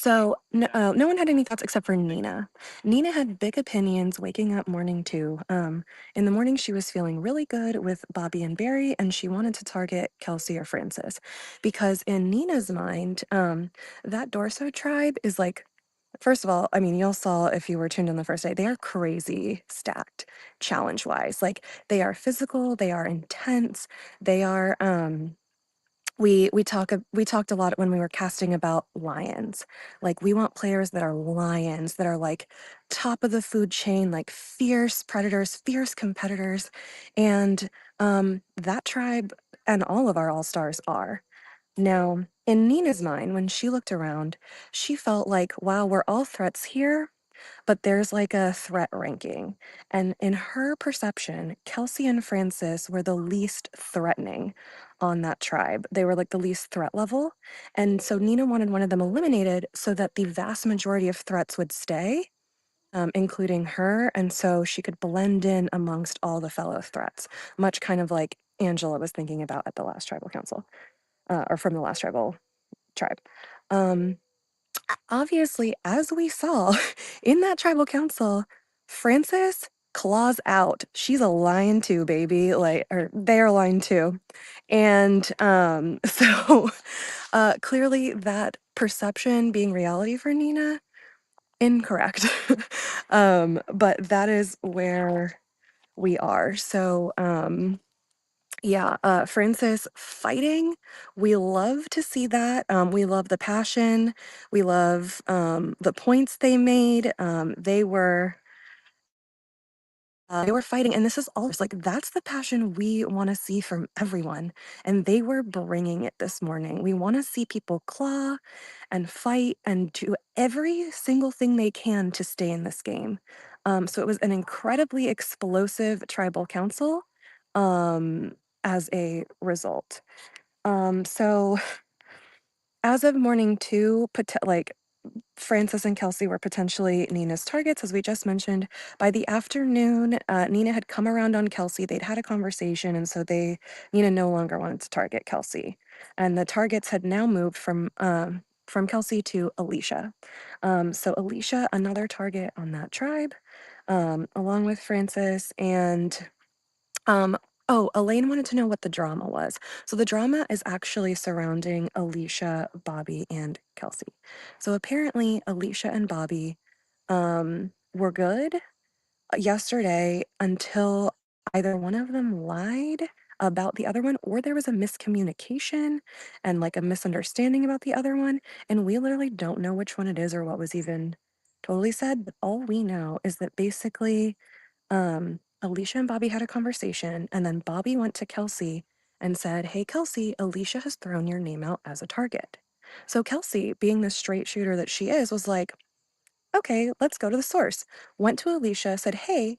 no one had any thoughts except for Nina. Nina had big opinions waking up morning two. In the morning, she was feeling really good with Bobby and Barry, and she wanted to target Kelsey or Francis because in Nina's mind, that Dorso tribe is like, first of all, I mean, y'all saw if you were tuned in the first day, they are crazy stacked challenge wise. Like they are physical, they are intense, they are we talked a lot when we were casting about lions. Like we want players that are lions, that are like top of the food chain, like fierce predators, fierce competitors. And that tribe and all of our all-stars are. Now, in Nina's mind, when she looked around, she felt like, wow, we're all threats here, but there's like a threat ranking. And in her perception, Kelsey and Francis were the least threatening on that tribe. They were like the least threat level. And so Nina wanted one of them eliminated so that the vast majority of threats would stay, including her. And so she could blend in amongst all the fellow threats, much kind of like Angela was thinking about at the last tribal council, or from the last tribal tribe. Um, Obviously, as we saw in that tribal council, Frances claws out. She's a lion too, baby. Like, or they're a lion too. And so clearly that perception being reality for Nina, incorrect. But that is where we are. So yeah, Francis fighting. We love to see that. We love the passion. We love the points they made. They were fighting, and this is all just like that's the passion we want to see from everyone. And they were bringing it this morning. We want to see people claw and fight and do every single thing they can to stay in this game. So it was an incredibly explosive tribal council as a result. So as of morning two, like Francis and Kelsey were potentially Nina's targets, as we just mentioned. By the afternoon, Nina had come around on Kelsey. They'd had a conversation, and so Nina no longer wanted to target Kelsey, and the targets had now moved from Kelsey to Alicia. So Alicia, another target on that tribe, along with Francis and um, oh, Elaine wanted to know what the drama was. So the drama is actually surrounding Alicia, Bobby, and Kelsey. So apparently, Alicia and Bobby were good yesterday until either one of them lied about the other one or there was a miscommunication and like a misunderstanding about the other one. And we literally don't know which one it is or what was even totally said. But all we know is that basically Alicia and Bobby had a conversation, and then Bobby went to Kelsey and said, hey, Kelsey, Alicia has thrown your name out as a target. So Kelsey, being the straight shooter that she is, was like, okay, let's go to the source. Went to Alicia, said, hey,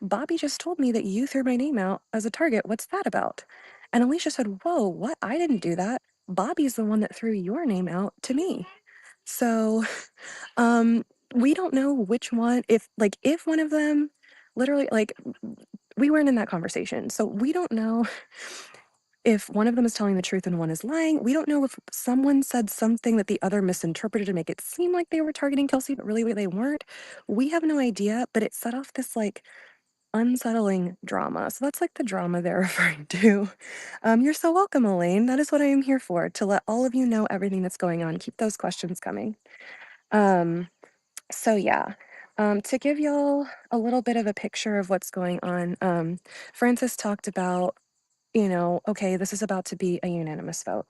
Bobby just told me that you threw my name out as a target. What's that about? And Alicia said, whoa, what? I didn't do that. Bobby's the one that threw your name out to me. So um, we don't know which one, if one of them literally, like, we weren't in that conversation. So we don't know if one of them is telling the truth and one is lying. We don't know if someone said something that the other misinterpreted to make it seem like they were targeting Kelsey, but really they weren't. We have no idea, but it set off this like unsettling drama. So that's like the drama they're referring to. You're so welcome, Elaine. That is what I am here for, to let all of you know everything that's going on. Keep those questions coming. Um, so yeah, to give y'all a little bit of a picture of what's going on, Francis talked about, okay, this is about to be a unanimous vote.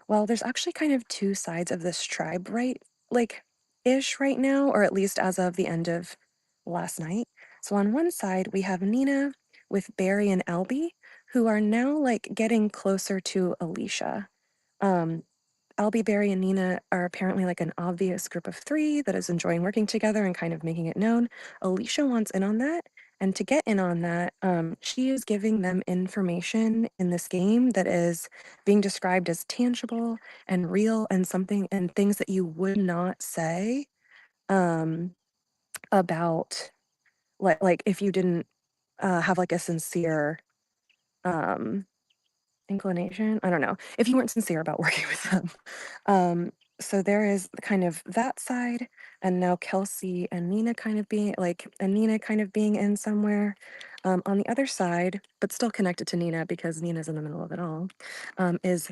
Well, there's actually kind of two sides of this tribe, right? Like, ish right now, or at least as of the end of last night. So on one side, we have Nina with Barry and Albie, who are now like getting closer to Alicia. Um, Albie, Barry, and Nina are apparently like an obvious group of three that is enjoying working together and kind of making it known. Alicia wants in on that. And to get in on that, she is giving them information in this game that is being described as tangible and real and something and things that you would not say um, about like if you didn't have like a sincere um, inclination. I don't know. If you weren't sincere about working with them. So there is kind of that side, and now Kelsey and Nina kind of being like, and Nina kind of being in somewhere. On the other side, but still connected to Nina because Nina's in the middle of it all, is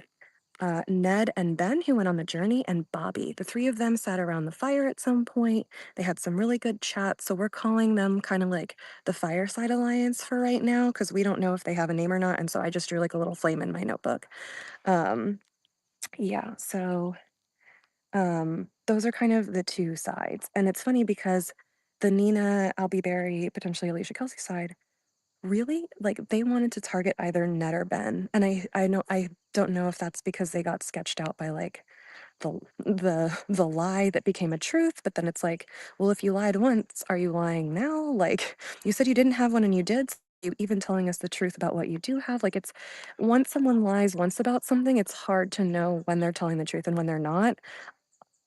Ned and Ben, who went on the journey, and Bobby. The three of them sat around the fire at some point. They had some really good chats. So we're calling them kind of like the Fireside Alliance for right now because we don't know if they have a name or not. And so I just drew like a little flame in my notebook. Um, yeah, so those are kind of the two sides. And it's funny because the Nina, Albie Berry, potentially Alicia Kelsey side really, like, they wanted to target either Ned or Ben, and I don't know if that's because they got sketched out by, like, the lie that became a truth, but then it's like, well, if you lied once, are you lying now? Like, you said you didn't have one and you did, so you even telling us the truth about what you do have, like, it's once someone lies once about something, it's hard to know when they're telling the truth and when they're not.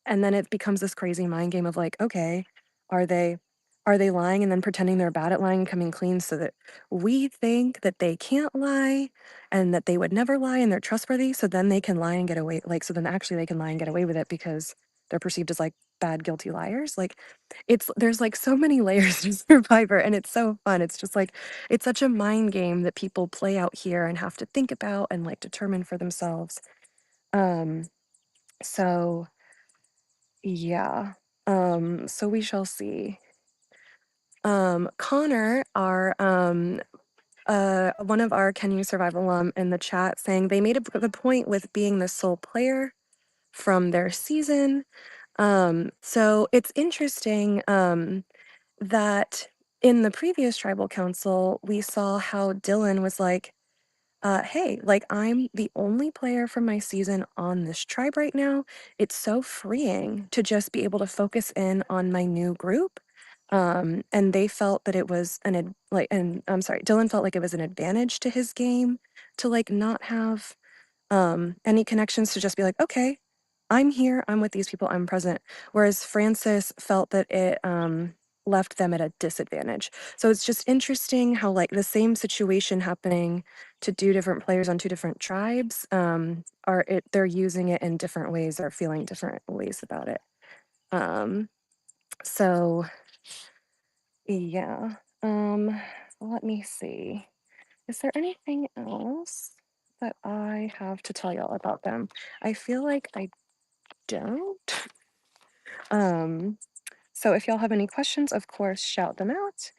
And then it becomes this crazy mind game of like, okay, are they are they lying and then pretending they're bad at lying and coming clean so that we think that they can't lie and that they would never lie and they're trustworthy, so then they can lie and get away, like, so then actually they can lie and get away with it because they're perceived as like bad guilty liars. Like, it's there's like so many layers to Survivor, and it's so fun. It's just like it's such a mind game that people play out here and have to think about and like determine for themselves. Um so yeah. So we shall see. Connor, our one of our Can You Survive alum in the chat saying they made a good point with being the sole player from their season. So it's interesting that in the previous tribal council, we saw how Dylan was like, hey, like I'm the only player from my season on this tribe right now. It's so freeing to just be able to focus in on my new group. And they felt that it was and I'm sorry, Dylan felt like it was an advantage to his game to like not have any connections, to just be like, okay, I'm here, I'm with these people, I'm present. Whereas Francis felt that it left them at a disadvantage. So it's just interesting how like the same situation happening to two different players on two different tribes they're using it in different ways or feeling different ways about it. Um, so yeah. Let me see. Is there anything else that I have to tell y'all about them? I feel like I don't. Um, so if y'all have any questions, of course, shout them out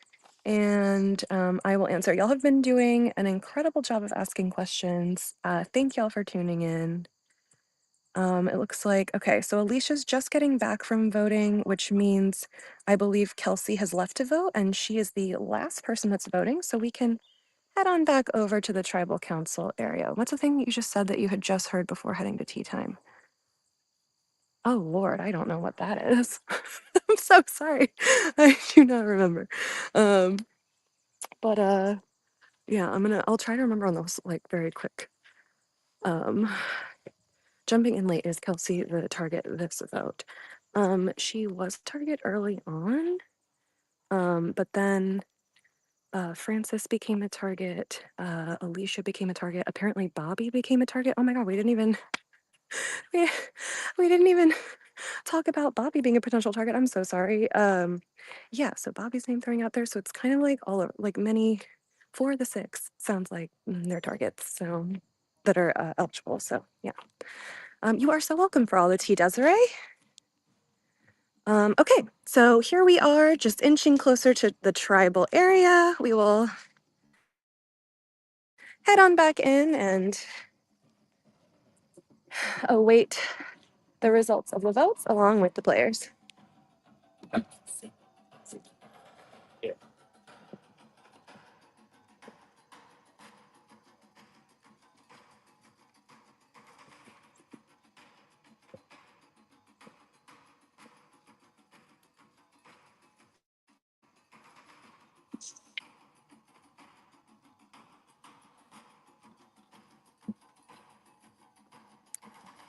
and I will answer. Y'all have been doing an incredible job of asking questions. Thank y'all for tuning in. It looks like, okay, so Alicia's just getting back from voting, which means I believe Kelsey has left to vote and she is the last person that's voting. So we can head on back over to the tribal council area. What's the thing that you just said that you had just heard before heading to tea time? Oh Lord, I don't know what that is. I'm so sorry. I do not remember. Um, but yeah, I'll try to remember on those like very quick. Um, jumping in late is Kelsey the target this vote. She was target early on. But then Francis became a target, Alicia became a target, apparently Bobby became a target. Oh my god, we didn't even we, we didn't even talk about Bobby being a potential target. I'm so sorry. Yeah, so Bobby's name throwing out there. So it's kind of like all of like many, 4 of the 6 sounds like they're targets. So that are eligible. So yeah. You are so welcome for all the tea, Desiree. Okay, so here we are, just inching closer to the tribal area. We will head on back in and await the results of the votes along with the players.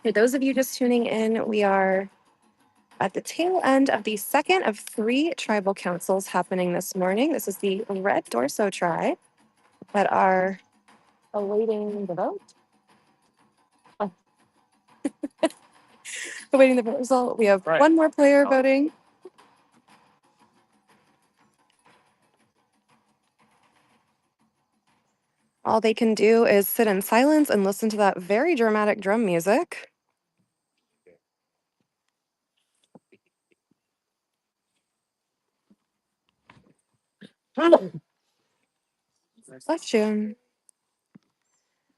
For those of you just tuning in, we are at the tail end of the second of 3 tribal councils happening this morning. This is the Red Dorso tribe that are awaiting the vote. Oh. Awaiting the vote result. We have one more player voting. All they can do is sit in silence and listen to that very dramatic drum music. Bless you.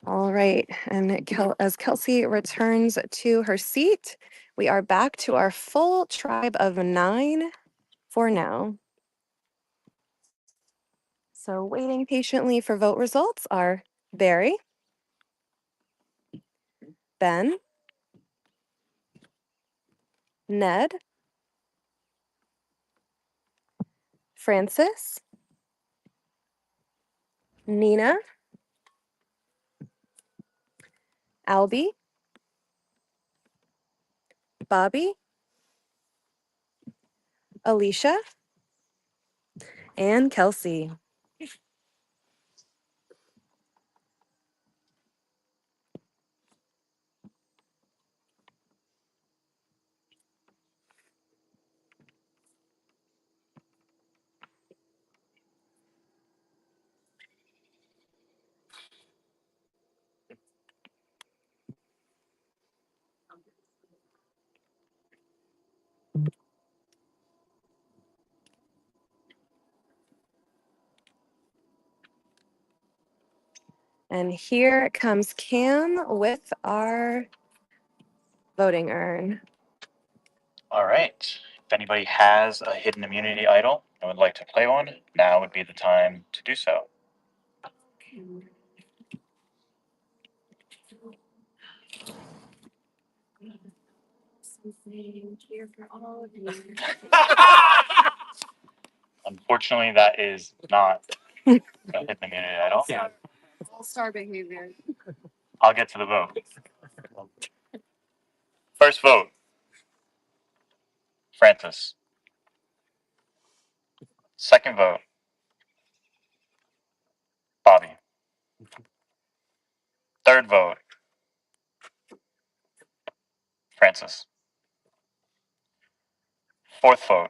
All right, and as Kelsey returns to her seat, we are back to our full tribe of 9 for now. So waiting patiently for vote results are Barry, Ben, Ned, Francis, Nina, Albie, Bobby, Alicia, and Kelsey. And here comes Cam with our voting urn. All right. If anybody has a hidden immunity idol and would like to play one, now would be the time to do so. Unfortunately, that is not a hidden immunity idol. All-star behavior. I'll get to the vote. First vote, Francis. Second vote, Bobby. Third vote, Francis. Fourth vote,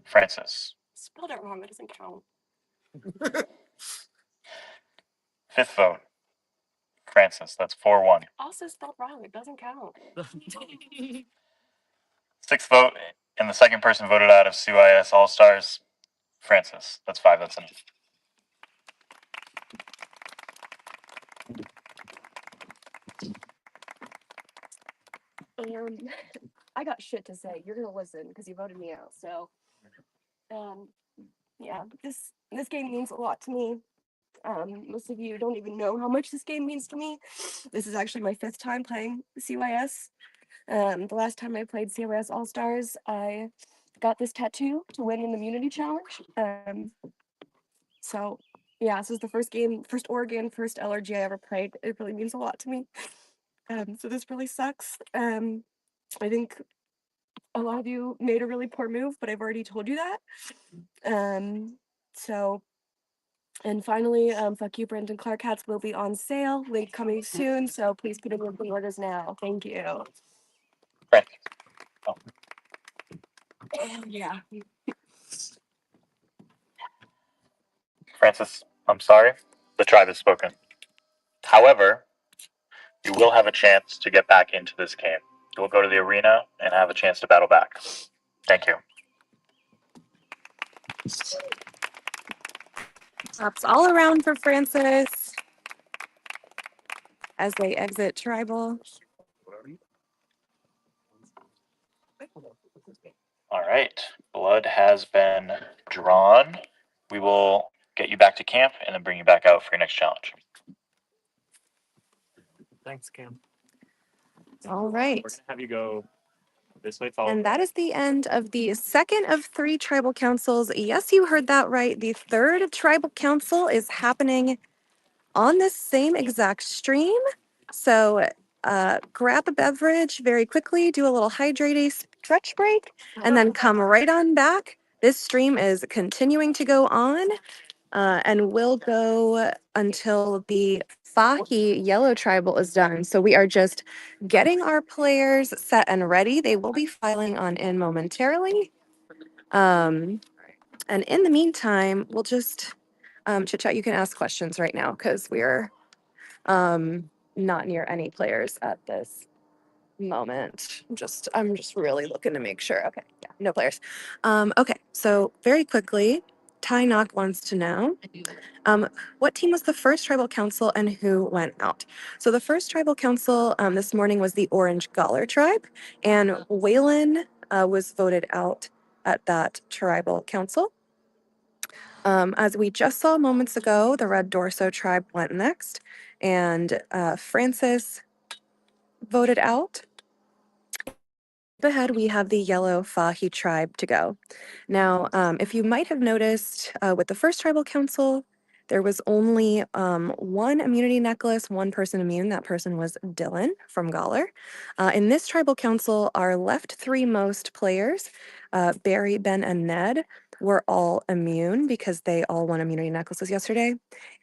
Francis. Spelled it wrong. It doesn't count. Fifth vote, Francis. That's 4-1. Also spelled wrong. It doesn't count. Sixth vote, and the second person voted out of CYS All Stars, Francis. That's 5. That's enough. I got shit to say. You're gonna listen because you voted me out. So, yeah, this game means a lot to me. Most of you don't even know how much this game means to me. This is actually my 5th time playing CYS. The last time I played CYS All Stars, I got this tattoo to win an immunity challenge. So yeah, this is the first game, first Oregon, first LRG I ever played. It really means a lot to me. So this really sucks. I think a lot of you made a really poor move, but I've already told you that. So, and finally, fuck you, Brendan Clark hats will be on sale. Link coming soon, so please put in your pre-orders now. Thank you. Francis. Oh. Yeah. Francis, I'm sorry. The tribe has spoken. However, you will have a chance to get back into this game. You will go to the arena and have a chance to battle back. Thank you. Claps all around for Francis as they exit tribal. All right. Blood has been drawn. We will get you back to camp and then bring you back out for your next challenge. Thanks, Cam. All right. We're gonna have you go this way. Follow. And that is the end of the second of 3 tribal councils. Yes, you heard that right. The third tribal council is happening on this same exact stream. So grab a beverage very quickly, do a little hydrating stretch break, and then come right on back. This stream is continuing to go on and will go until the Fahi Yellow Tribal is done. So we are just getting our players set and ready. They will be filing on in momentarily. And in the meantime, we'll just chit chat. You can ask questions right now because we're not near any players at this moment. I'm just really looking to make sure. Okay, yeah, no players. Okay, so very quickly, Ty Knock wants to know what team was the first tribal council and who went out? So the first tribal council this morning was the Orange Galler tribe, and Waylon was voted out at that tribal council. As we just saw moments ago, the Red Dorso tribe went next, and Francis voted out. Ahead, we have the yellow Fahi tribe to go. Now, if you might have noticed with the first tribal council, there was only one immunity necklace, one person immune. That person was Dylan from Galler. In this tribal council, our left three most players, Barry, Ben, and Ned, were all immune because they all won immunity necklaces yesterday.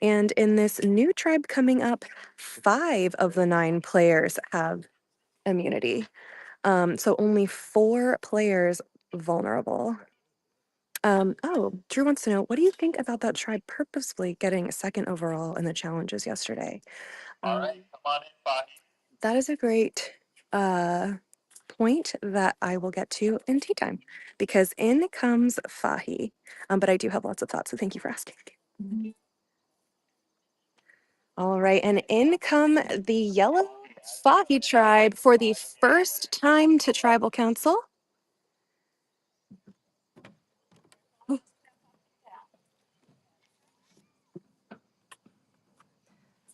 And in this new tribe coming up, 5 of the 9 players have immunity. So only 4 players vulnerable. Drew wants to know, what do you think about that tribe purposefully getting second overall in the challenges yesterday? All right, come on in, Bonnie. That is a great point that I will get to in tea time because in comes Fahi. But I do have lots of thoughts, so thank you for asking. All right, and in come the yellow Fahi tribe for the first time to tribal council.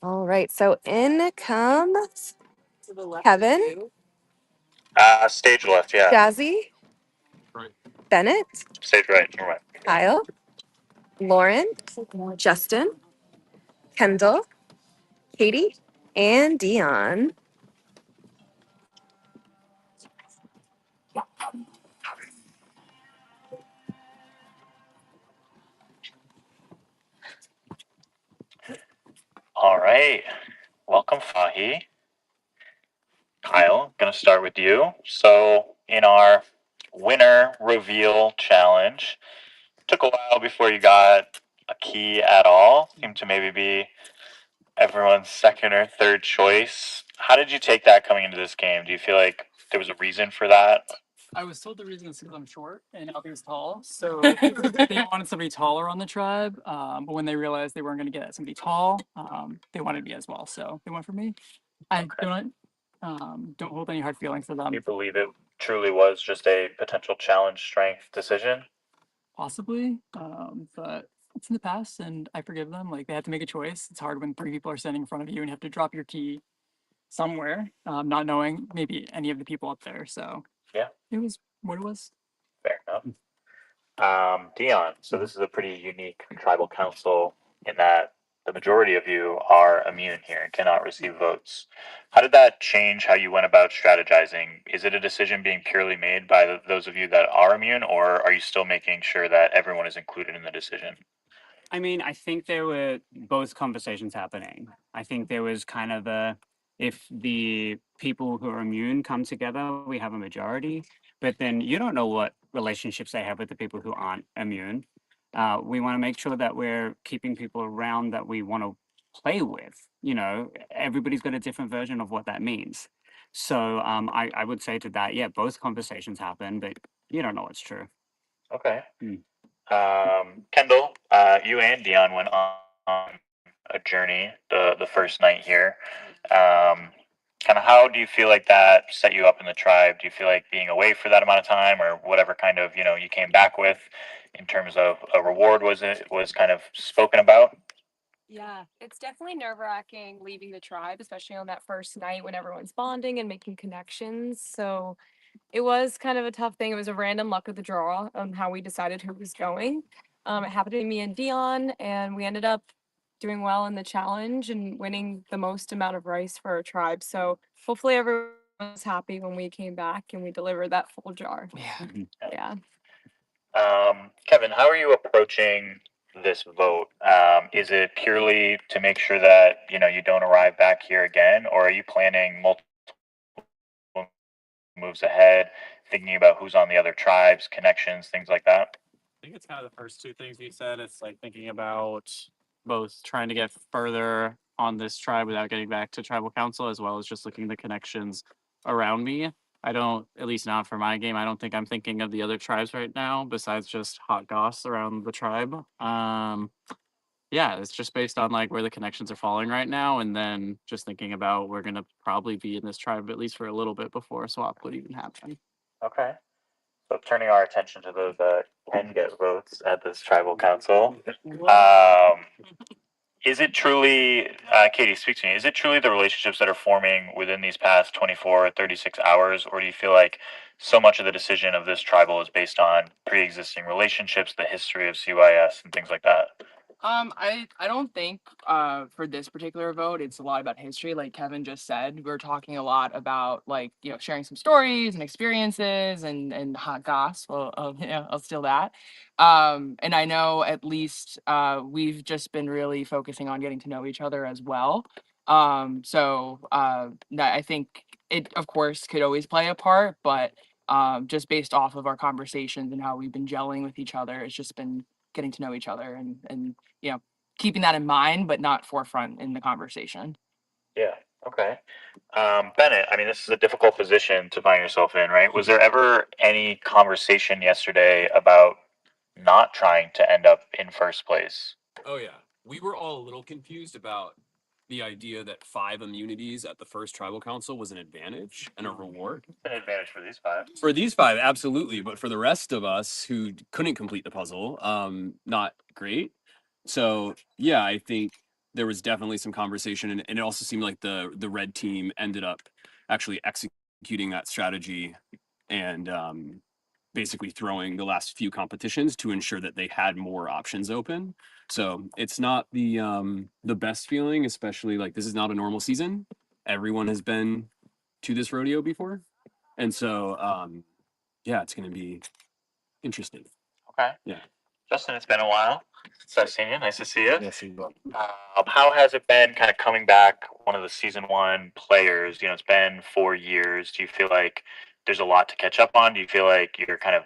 All right, so in comes Kevin, Stage left, yeah. Jazzy, Bennett, Stage right, never mind. Kyle, Lauren, Justin, Kendall, Katie, and Dion. All right, welcome, Fahi. Kyle, gonna start with you. So, in our winner reveal challenge, took a while before you got a key at all. Seemed to maybe be everyone's second or third choice. How did you take that coming into this game? Do you feel like there was a reason for that? I was told the reason is because I'm short and Albie's tall, so they wanted somebody taller on the tribe. But when they realized they weren't going to get somebody tall, they wanted me as well, so they went for me. I don't hold any hard feelings for them. Do you believe it truly was just a potential challenge strength decision? Possibly, but it's in the past, and I forgive them. Like, they had to make a choice. It's hard when 3 people are standing in front of you and you have to drop your key somewhere, not knowing maybe any of the people up there. So Yeah, it was what it was. fair enough. Dion, so this is a pretty unique tribal council in that the majority of you are immune here and cannot receive votes. How did that change how you went about strategizing? Is it a decision being purely made by those of you that are immune, or are you still making sure that everyone is included in the decision? I mean, I think there were both conversations happening. I think there was kind of a, if the people who are immune come together, we have a majority. But then you don't know what relationships they have with the people who aren't immune. We want to make sure that we're keeping people around that we want to play with. You know, everybody's got a different version of what that means. So I would say to that, yeah, both conversations happen, but you don't know what's true. Okay. Mm. Kendall, you and Dion went on a journey the first night here. Kind of how do you feel like that set you up in the tribe? Do you feel like being away for that amount of time, or whatever kind of you came back with in terms of a reward was kind of spoken about? Yeah, it's definitely nerve-wracking leaving the tribe, especially on that first night when everyone's bonding and making connections. So it was kind of a tough thing. It was a random luck of the draw on how we decided who was going. It happened to be me and Dion, and we ended up doing well in the challenge and winning the most amount of rice for our tribe. So hopefully everyone was happy when we came back and we delivered that full jar. Yeah. Kevin, how are you approaching this vote? Is it purely to make sure that you don't arrive back here again, or are you planning multiple moves ahead, thinking about who's on the other tribes, connections, things like that? I think it's kind of the first two things you said. It's like thinking about both trying to get further on this tribe without getting back to tribal council, as well as just looking at the connections around me. I don't, at least not for my game, I don't think I'm thinking of the other tribes right now, besides just hot goss around the tribe. Yeah, it's just based on like where the connections are falling right now, and then just thinking about we're gonna probably be in this tribe at least for a little bit before swap would even happen. Okay. So turning our attention to those that can get votes at this tribal council. Is it truly, Katie, speak to me, is it truly the relationships that are forming within these past 24 or 36 hours, or do you feel like so much of the decision of this tribal is based on pre-existing relationships, the history of CYS and things like that? I don't think for this particular vote it's a lot about history. Like Kevin just said, we're talking a lot about like sharing some stories and experiences and hot goss. Well, I'll steal that. And I know at least we've just been really focusing on getting to know each other as well. I think it of course could always play a part, but just based off of our conversations and how we've been gelling with each other, it's just been getting to know each other and keeping that in mind, but not forefront in the conversation. Yeah. Okay. Bennett, I mean, this is a difficult position to find yourself in, right? Was there ever any conversation yesterday about not trying to end up in first place? Oh yeah, we were all a little confused about the idea that 5 immunities at the first tribal council was an advantage and a reward. It's an advantage for these 5. For these 5, absolutely, but for the rest of us who couldn't complete the puzzle, not great. So yeah, I think there was definitely some conversation, and it also seemed like the red team ended up actually executing that strategy and basically throwing the last few competitions to ensure that they had more options open. So it's not the best feeling, especially like this is not a normal season. Everyone has been to this rodeo before. And so yeah, it's gonna be interesting. Okay. Yeah. Justin, it's been a while since I've seen you. Nice to see you. Yes, you will. How has it been kind of coming back one of the season 1 players? It's been 4 years. Do you feel like there's a lot to catch up on? Do you feel like you're kind of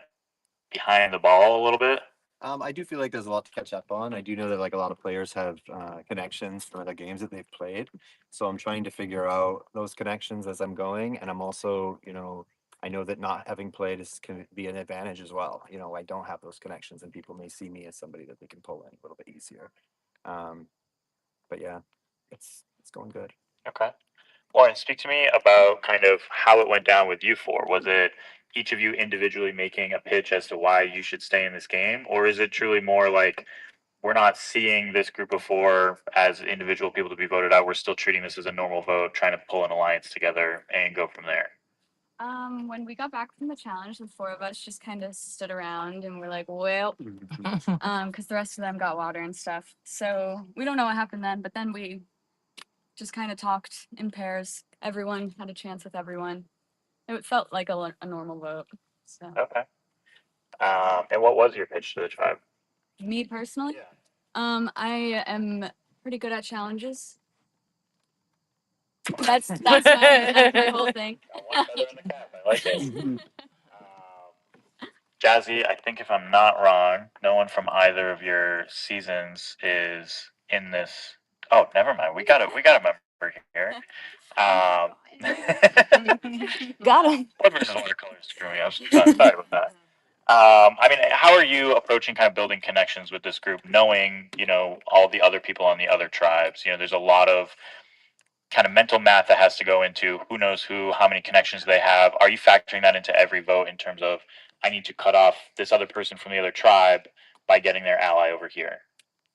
behind the ball a little bit? I do feel like there's a lot to catch up on. I do know that like a lot of players have connections for the games that they've played. So I'm trying to figure out those connections as I'm going. And I'm also, I know that not having played can be an advantage as well. I don't have those connections and people may see me as somebody that they can pull in a little bit easier. But yeah, it's going good. Okay. Lauren, speak to me about kind of how it went down with you 4. Was it each of you individually making a pitch as to why you should stay in this game? Or is it truly more like we're not seeing this group of 4 as individual people to be voted out? We're still treating this as a normal vote, trying to pull an alliance together and go from there. When we got back from the challenge, the 4 of us just kind of stood around and we're like, well, because the rest of them got water and stuff. So we don't know what happened then, but then we just kind of talked in pairs. Everyone had a chance with everyone. It felt like a normal vote. So Okay. And what was your pitch to the tribe? me personally, I am pretty good at challenges. That's my whole thing. One feather in the cap. I like it. Jazzy, I think if I'm not wrong, no one from either of your seasons is in this. Oh, never mind. We got a member here. Got him. Blood versus watercolors screw me up. Sorry about that. I mean, how are you approaching kind of building connections with this group, knowing all the other people on the other tribes? There's a lot of kind of mental math that has to go into who knows who, how many connections they have. Are you factoring that into every vote in terms of I need to cut off this other person from the other tribe by getting their ally over here?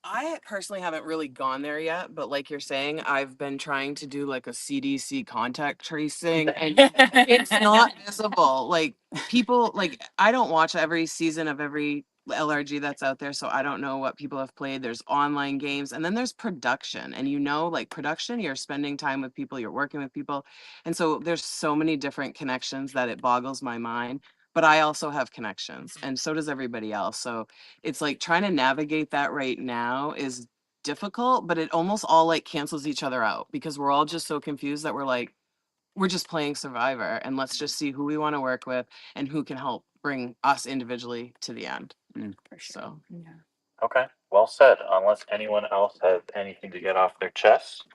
I personally haven't really gone there yet, but like you're saying, I've been trying to do like a CDC contact tracing and it's not visible. Like people, like I don't watch every season of every LRG that's out there, so I don't know what people have played. There's online games, and then there's production. And like production, you're spending time with people, you're working with people. And so there's so many different connections that it boggles my mind. But I also have connections, and so does everybody else. So it's like trying to navigate that right now is difficult, but it almost all like cancels each other out because we're all just so confused that we're just playing Survivor, and let's just see who we want to work with and who can help bring us individually to the end. For sure. So Yeah. Okay, well said. Unless anyone else has anything to get off their chest,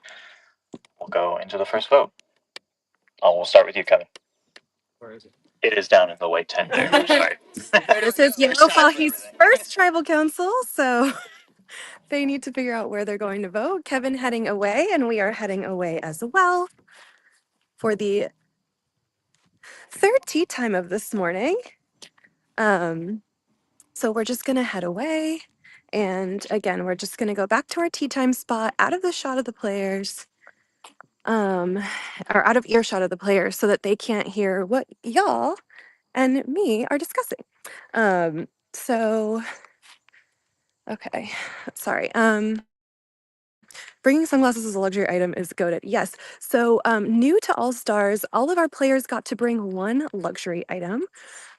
we'll go into the first vote. Oh, we'll start with you, Kevin. Where is it? It is down in the white tent there. Sorry. This is Yellow Fahi's first tribal council, so they need to figure out where they're going to vote. Kevin heading away, and we are heading away as well for the third tea time of this morning. So we're just gonna head away. And again, we're just gonna go back to our tea time spot out of the shot of the players, or out of earshot of the players so that they can't hear what y'all and me are discussing. So, okay, sorry. Bringing sunglasses as a luxury item is goated. Yes. So, new to All Stars, all of our players got to bring one luxury item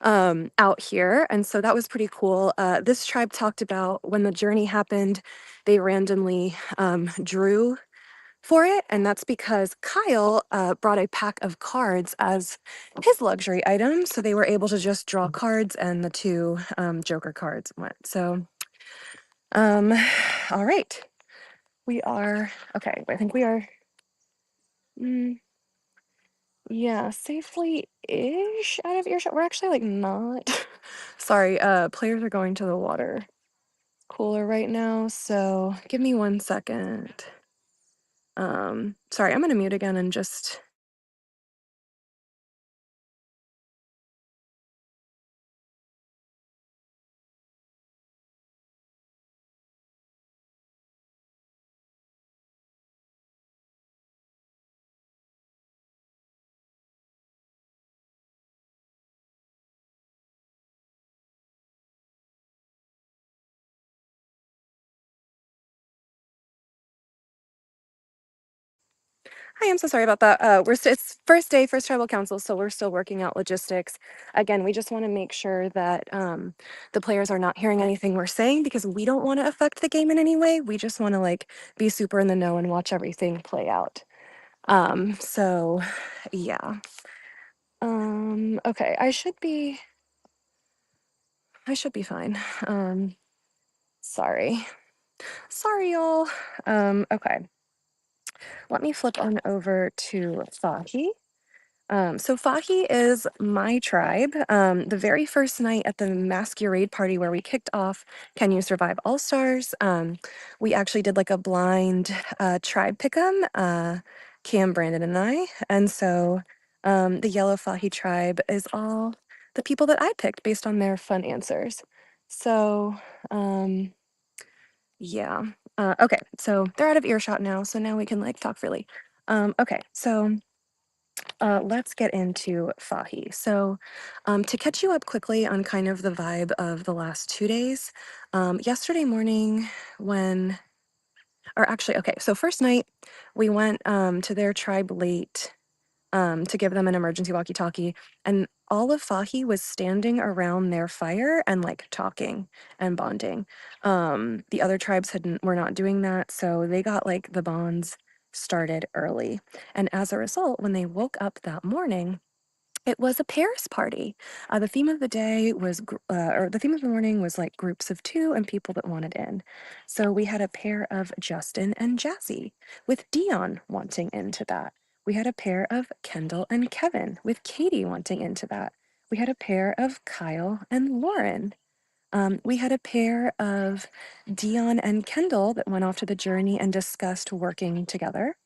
out here. And so that was pretty cool. This tribe talked about when the journey happened, they randomly drew for it. And that's because Kyle brought a pack of cards as his luxury item. So they were able to just draw cards and the two Joker cards went. So, all right. We are, okay, I think we are, yeah, safely-ish out of earshot. We're actually like not. Sorry, players are going to the water cooler right now, so give me 1 second. Sorry, I'm gonna mute again and just. Hi, I'm so sorry about that. It's first day, first tribal council, so we're still working out logistics. Again, we just want to make sure that the players are not hearing anything we're saying because we don't want to affect the game in any way. We just want to like be super in the know and watch everything play out. So yeah. Okay, I should be fine. Sorry. Sorry, y'all. Okay. Let me flip on over to Fahi. So Fahi is my tribe. The very first night at the masquerade party where we kicked off Can You Survive All Stars, we actually did like a blind tribe pick'em, Cam, Brandon, and I. And so the Yellow Fahi tribe is all the people that I picked based on their fun answers. So yeah. Okay, so they're out of earshot now, so now we can like talk freely. Okay, so let's get into Fahi. So, to catch you up quickly on kind of the vibe of the last 2 days, yesterday morning, or actually, okay, so first night we went to their tribe late to give them an emergency walkie talkie, and all of Fahi was standing around their fire and like talking and bonding. The other tribes were not doing that, so they got like the bonds started early. And as a result, when they woke up that morning, it was a Paris party. The theme of the day was, or the theme of the morning was like groups of two and people that wanted in. So we had a pair of Justin and Jazzy, with Dion wanting into that. We had a pair of Kendall and Kevin, with Katie wanting into that. We had a pair of Kyle and Lauren. We had a pair of Dion and Kendall that went off to the journey and discussed working together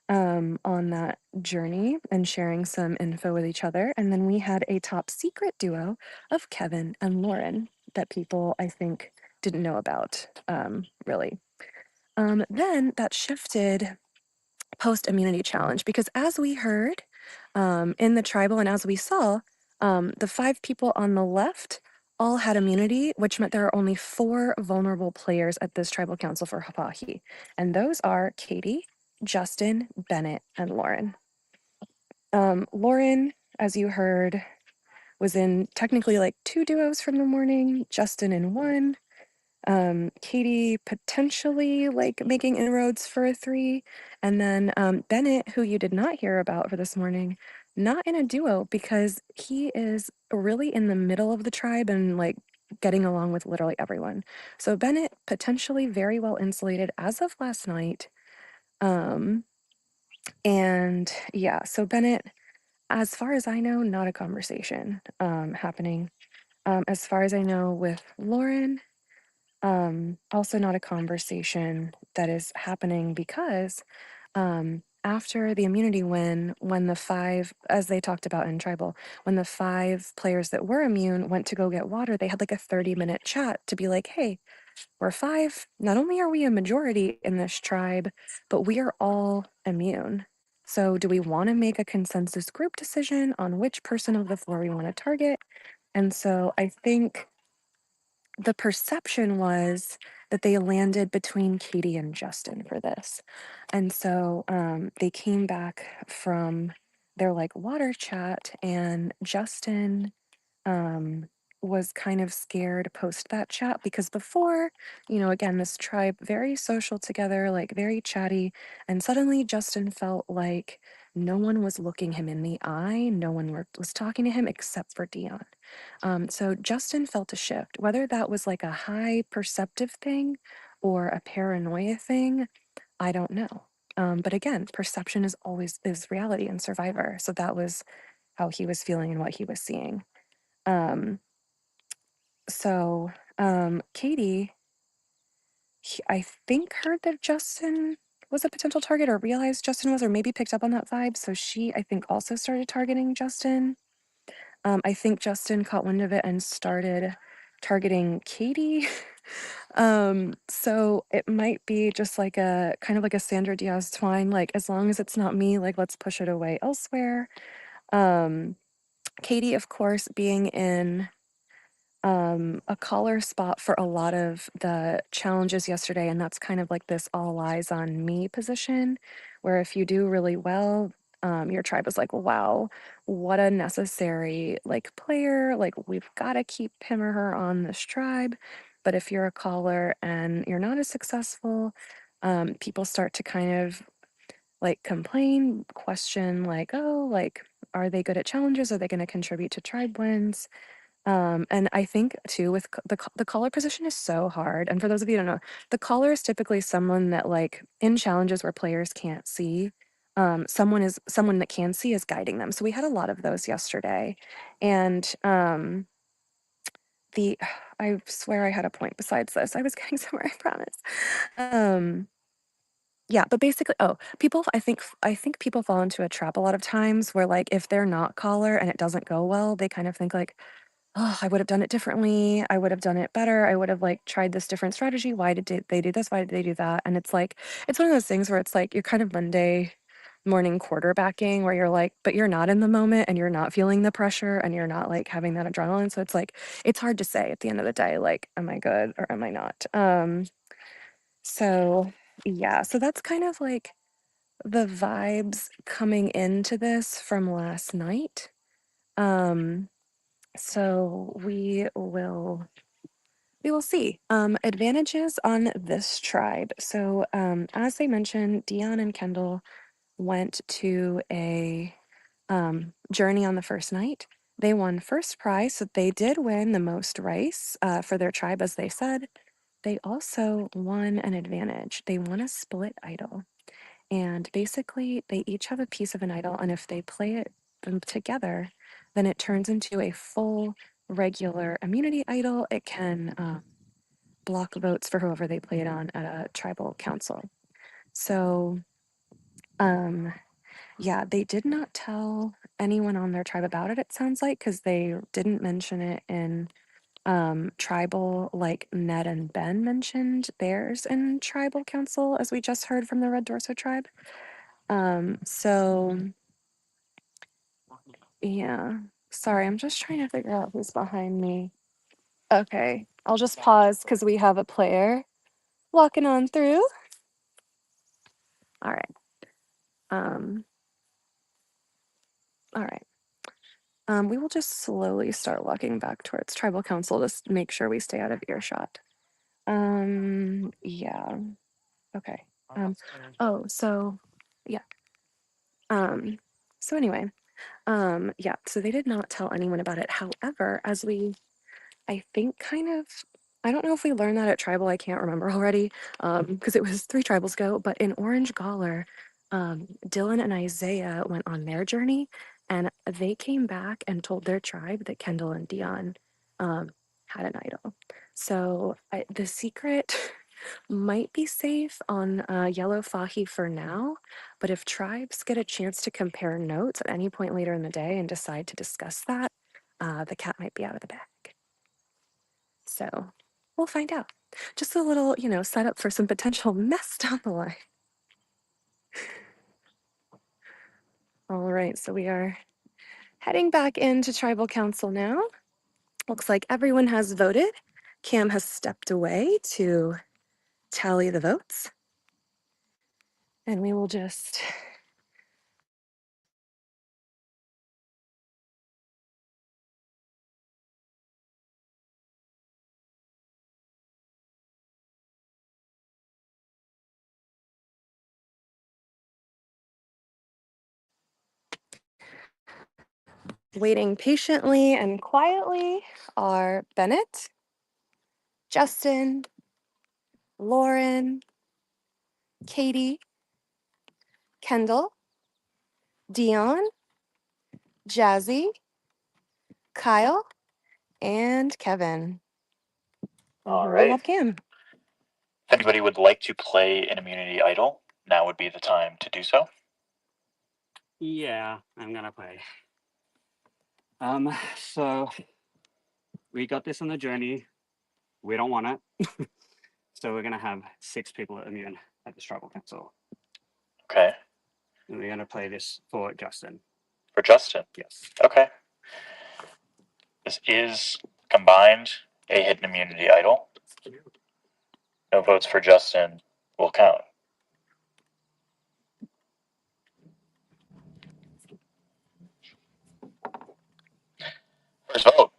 on that journey and sharing some info with each other. And then we had a top secret duo of Kevin and Lauren that people, I think, didn't know about, really. Then that shifted post immunity challenge because as we heard in the tribal and as we saw, the 5 people on the left all had immunity, which meant there are only 4 vulnerable players at this tribal council for Hawaii. And those are Katie, Justin, Bennett, and Lauren. Lauren, as you heard, was in technically like 2 duos from the morning, Justin in 1, Katie potentially like making inroads for a 3, and then Bennett, who you did not hear about for this morning, not in a duo because he is really in the middle of the tribe and like getting along with literally everyone. So Bennett potentially very well insulated as of last night. And yeah, so Bennett, as far as I know, not a conversation happening. As far as I know with Lauren, also not a conversation that is happening because after the immunity win, when the 5, as they talked about in tribal, when the 5 players that were immune went to go get water, they had like a 30-minute chat to be like, hey, we're 5. Not only are we a majority in this tribe, but we are all immune. So do we want to make a consensus group decision on which person of the 4 we want to target? And so I think the perception was that they landed between Katie and Justin for this. And so they came back from their like water chat, and Justin was kind of scared post that chat because before, again, this tribe very social together, like very chatty, and suddenly Justin felt like no one was looking him in the eye, no one was talking to him except for Dion. So Justin felt a shift, whether that was like a high perceptive thing or a paranoia thing, I don't know. But again, perception is reality in Survivor. So that was how he was feeling and what he was seeing. Um, Katie, I think heard that Justin was a potential target or realized Justin was, or maybe picked up on that vibe. So she, I think, also started targeting Justin. I think Justin caught wind of it and started targeting Katie. So it might be just like a kind of like a Sandra Diaz twine, like as long as it's not me, like let's push it away elsewhere. Katie, of course, being in a collar spot for a lot of the challenges yesterday, and that's kind of like this all eyes on me position, where if you do really well, your tribe is like, wow, what a necessary like player, like we've got to keep him or her on this tribe. But if you're a caller and you're not as successful, people start to kind of like complain, question, like, oh, like, are they good at challenges? Are they going to contribute to tribe wins? And I think too with the caller position is so hard. And for those of you who don't know, the caller is typically someone that like in challenges where players can't see, someone that can see is guiding them. So we had a lot of those yesterday, and the I swear I had a point besides this. I was getting somewhere, I promise. Um, yeah, but basically, people. I think people fall into a trap a lot of times where like if they're not caller and it doesn't go well, they kind of think like, oh, I would have done it differently. I would have done it better. I would have like tried this different strategy. Why did they do this? Why did they do that? And it's like, it's one of those things where it's like you're kind of Monday morning quarterbacking where you're like, but you're not in the moment and you're not feeling the pressure and you're not like having that adrenaline. So it's like, it's hard to say at the end of the day, like, am I good or am I not? So yeah, so that's kind of like the vibes coming into this from last night. Um, so we will see. Advantages on this tribe. So, as they mentioned, Dion and Kendall went to a journey on the first night. They won first prize, so they did win the most rice for their tribe, as they said. They also won an advantage. They won a split idol. And basically, they each have a piece of an idol, and if they play them together, then it turns into a full regular immunity idol. It can block votes for whoever they play it on at a tribal council. So, um, yeah, they did not tell anyone on their tribe about it, it sounds like, because they didn't mention it in tribal, like Ned and Ben mentioned theirs in tribal council, as we just heard from the Red Dorso tribe. So yeah, sorry, I'm just trying to figure out who's behind me. Okay, I'll just pause because we have a player walking on through. All right. Um, all right. We will just slowly start walking back towards tribal council to make sure we stay out of earshot. Yeah. Okay. Oh, so yeah. Um, so anyway, yeah, so they did not tell anyone about it. However, as we I think kind of, I don't know if we learned that at Tribal, I can't remember already, because it was 3 tribals ago, but in Orange Galler, Dylan and Isaiah went on their journey and they came back and told their tribe that Kendall and Dion had an idol. So the secret might be safe on Yellow Fahi for now, but if tribes get a chance to compare notes at any point later in the day and decide to discuss that, the cat might be out of the bag. So we'll find out. Just a little, setup for some potential mess down the line. All right, so we are heading back into tribal council now. Looks like everyone has voted. Cam has stepped away to tally the votes. And we will just waiting patiently and quietly are Bennett, Justin, Lauren, Katie, Kendall, Dion, Jazzy, Kyle, and Kevin. All We'll right. have Cam. If anybody would like to play an immunity idol, now would be the time to do so. Yeah, I'm gonna play. So we got this on the journey. We don't want it. So we're gonna have 6 people immune at this tribal council. Okay. And we're gonna play this for Justin. For Justin. Yes. Okay. This is combined a hidden immunity idol. No votes for Justin will count. First vote.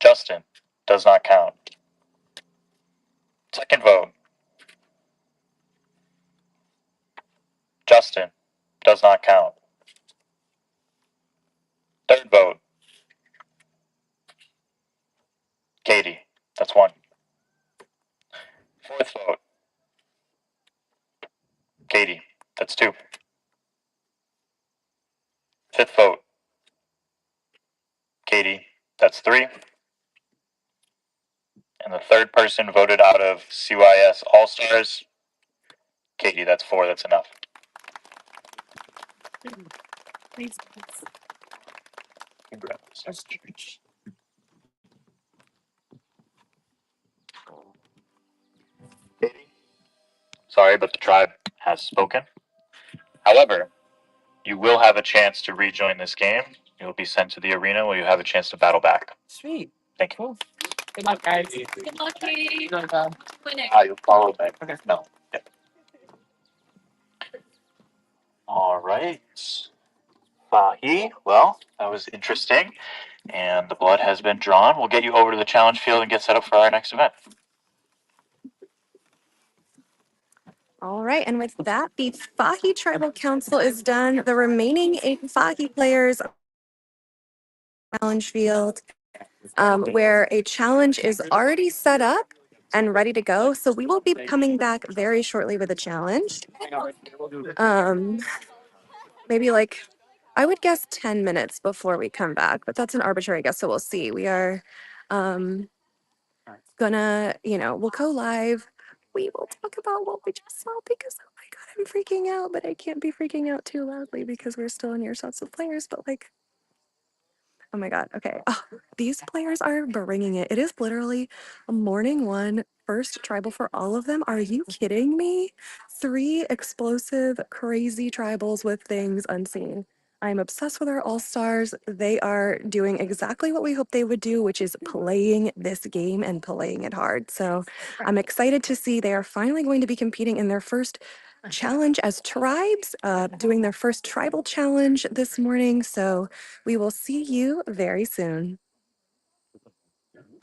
Justin does not count. Second vote. Justin does not count. Third vote. Katie. That's 1. Fourth vote. Katie. That's 2. Fifth vote. Katie. That's 3. And the third person voted out of CYS All Stars. Katie. That's 4. That's enough. Congrats. Katie. Sorry, but the tribe has spoken. However, you will have a chance to rejoin this game. You'll be sent to the arena where you have a chance to battle back. Sweet. Thank you. Cool. Good luck, guys. Good luck, Katie. You'll follow me. Okay. No. Yeah. All right. Fahi. Well, that was interesting. And the blood has been drawn. We'll get you over to the challenge field and get set up for our next event. All right, and with that, the Fahi Tribal Council is done. The remaining 8 Fahi players challenge field, where a challenge is already set up and ready to go. So we will be coming back very shortly with a challenge. Maybe like, I would guess 10 minutes before we come back, but that's an arbitrary guess, so we'll see. We are gonna, we'll go live. We will talk about what we just saw because, oh my God, I'm freaking out, but I can't be freaking out too loudly because we're still in earshot of players, but like, oh my God. Okay. Oh, these players are bringing it. It is literally a morning 1, first tribal for all of them. Are you kidding me? 3 explosive, crazy tribals with things unseen. I'm obsessed with our All Stars. They are doing exactly what we hoped they would do, which is playing this game and playing it hard. So I'm excited to see they are finally going to be competing in their first challenge as tribes, doing their first tribal challenge this morning. So we will see you very soon.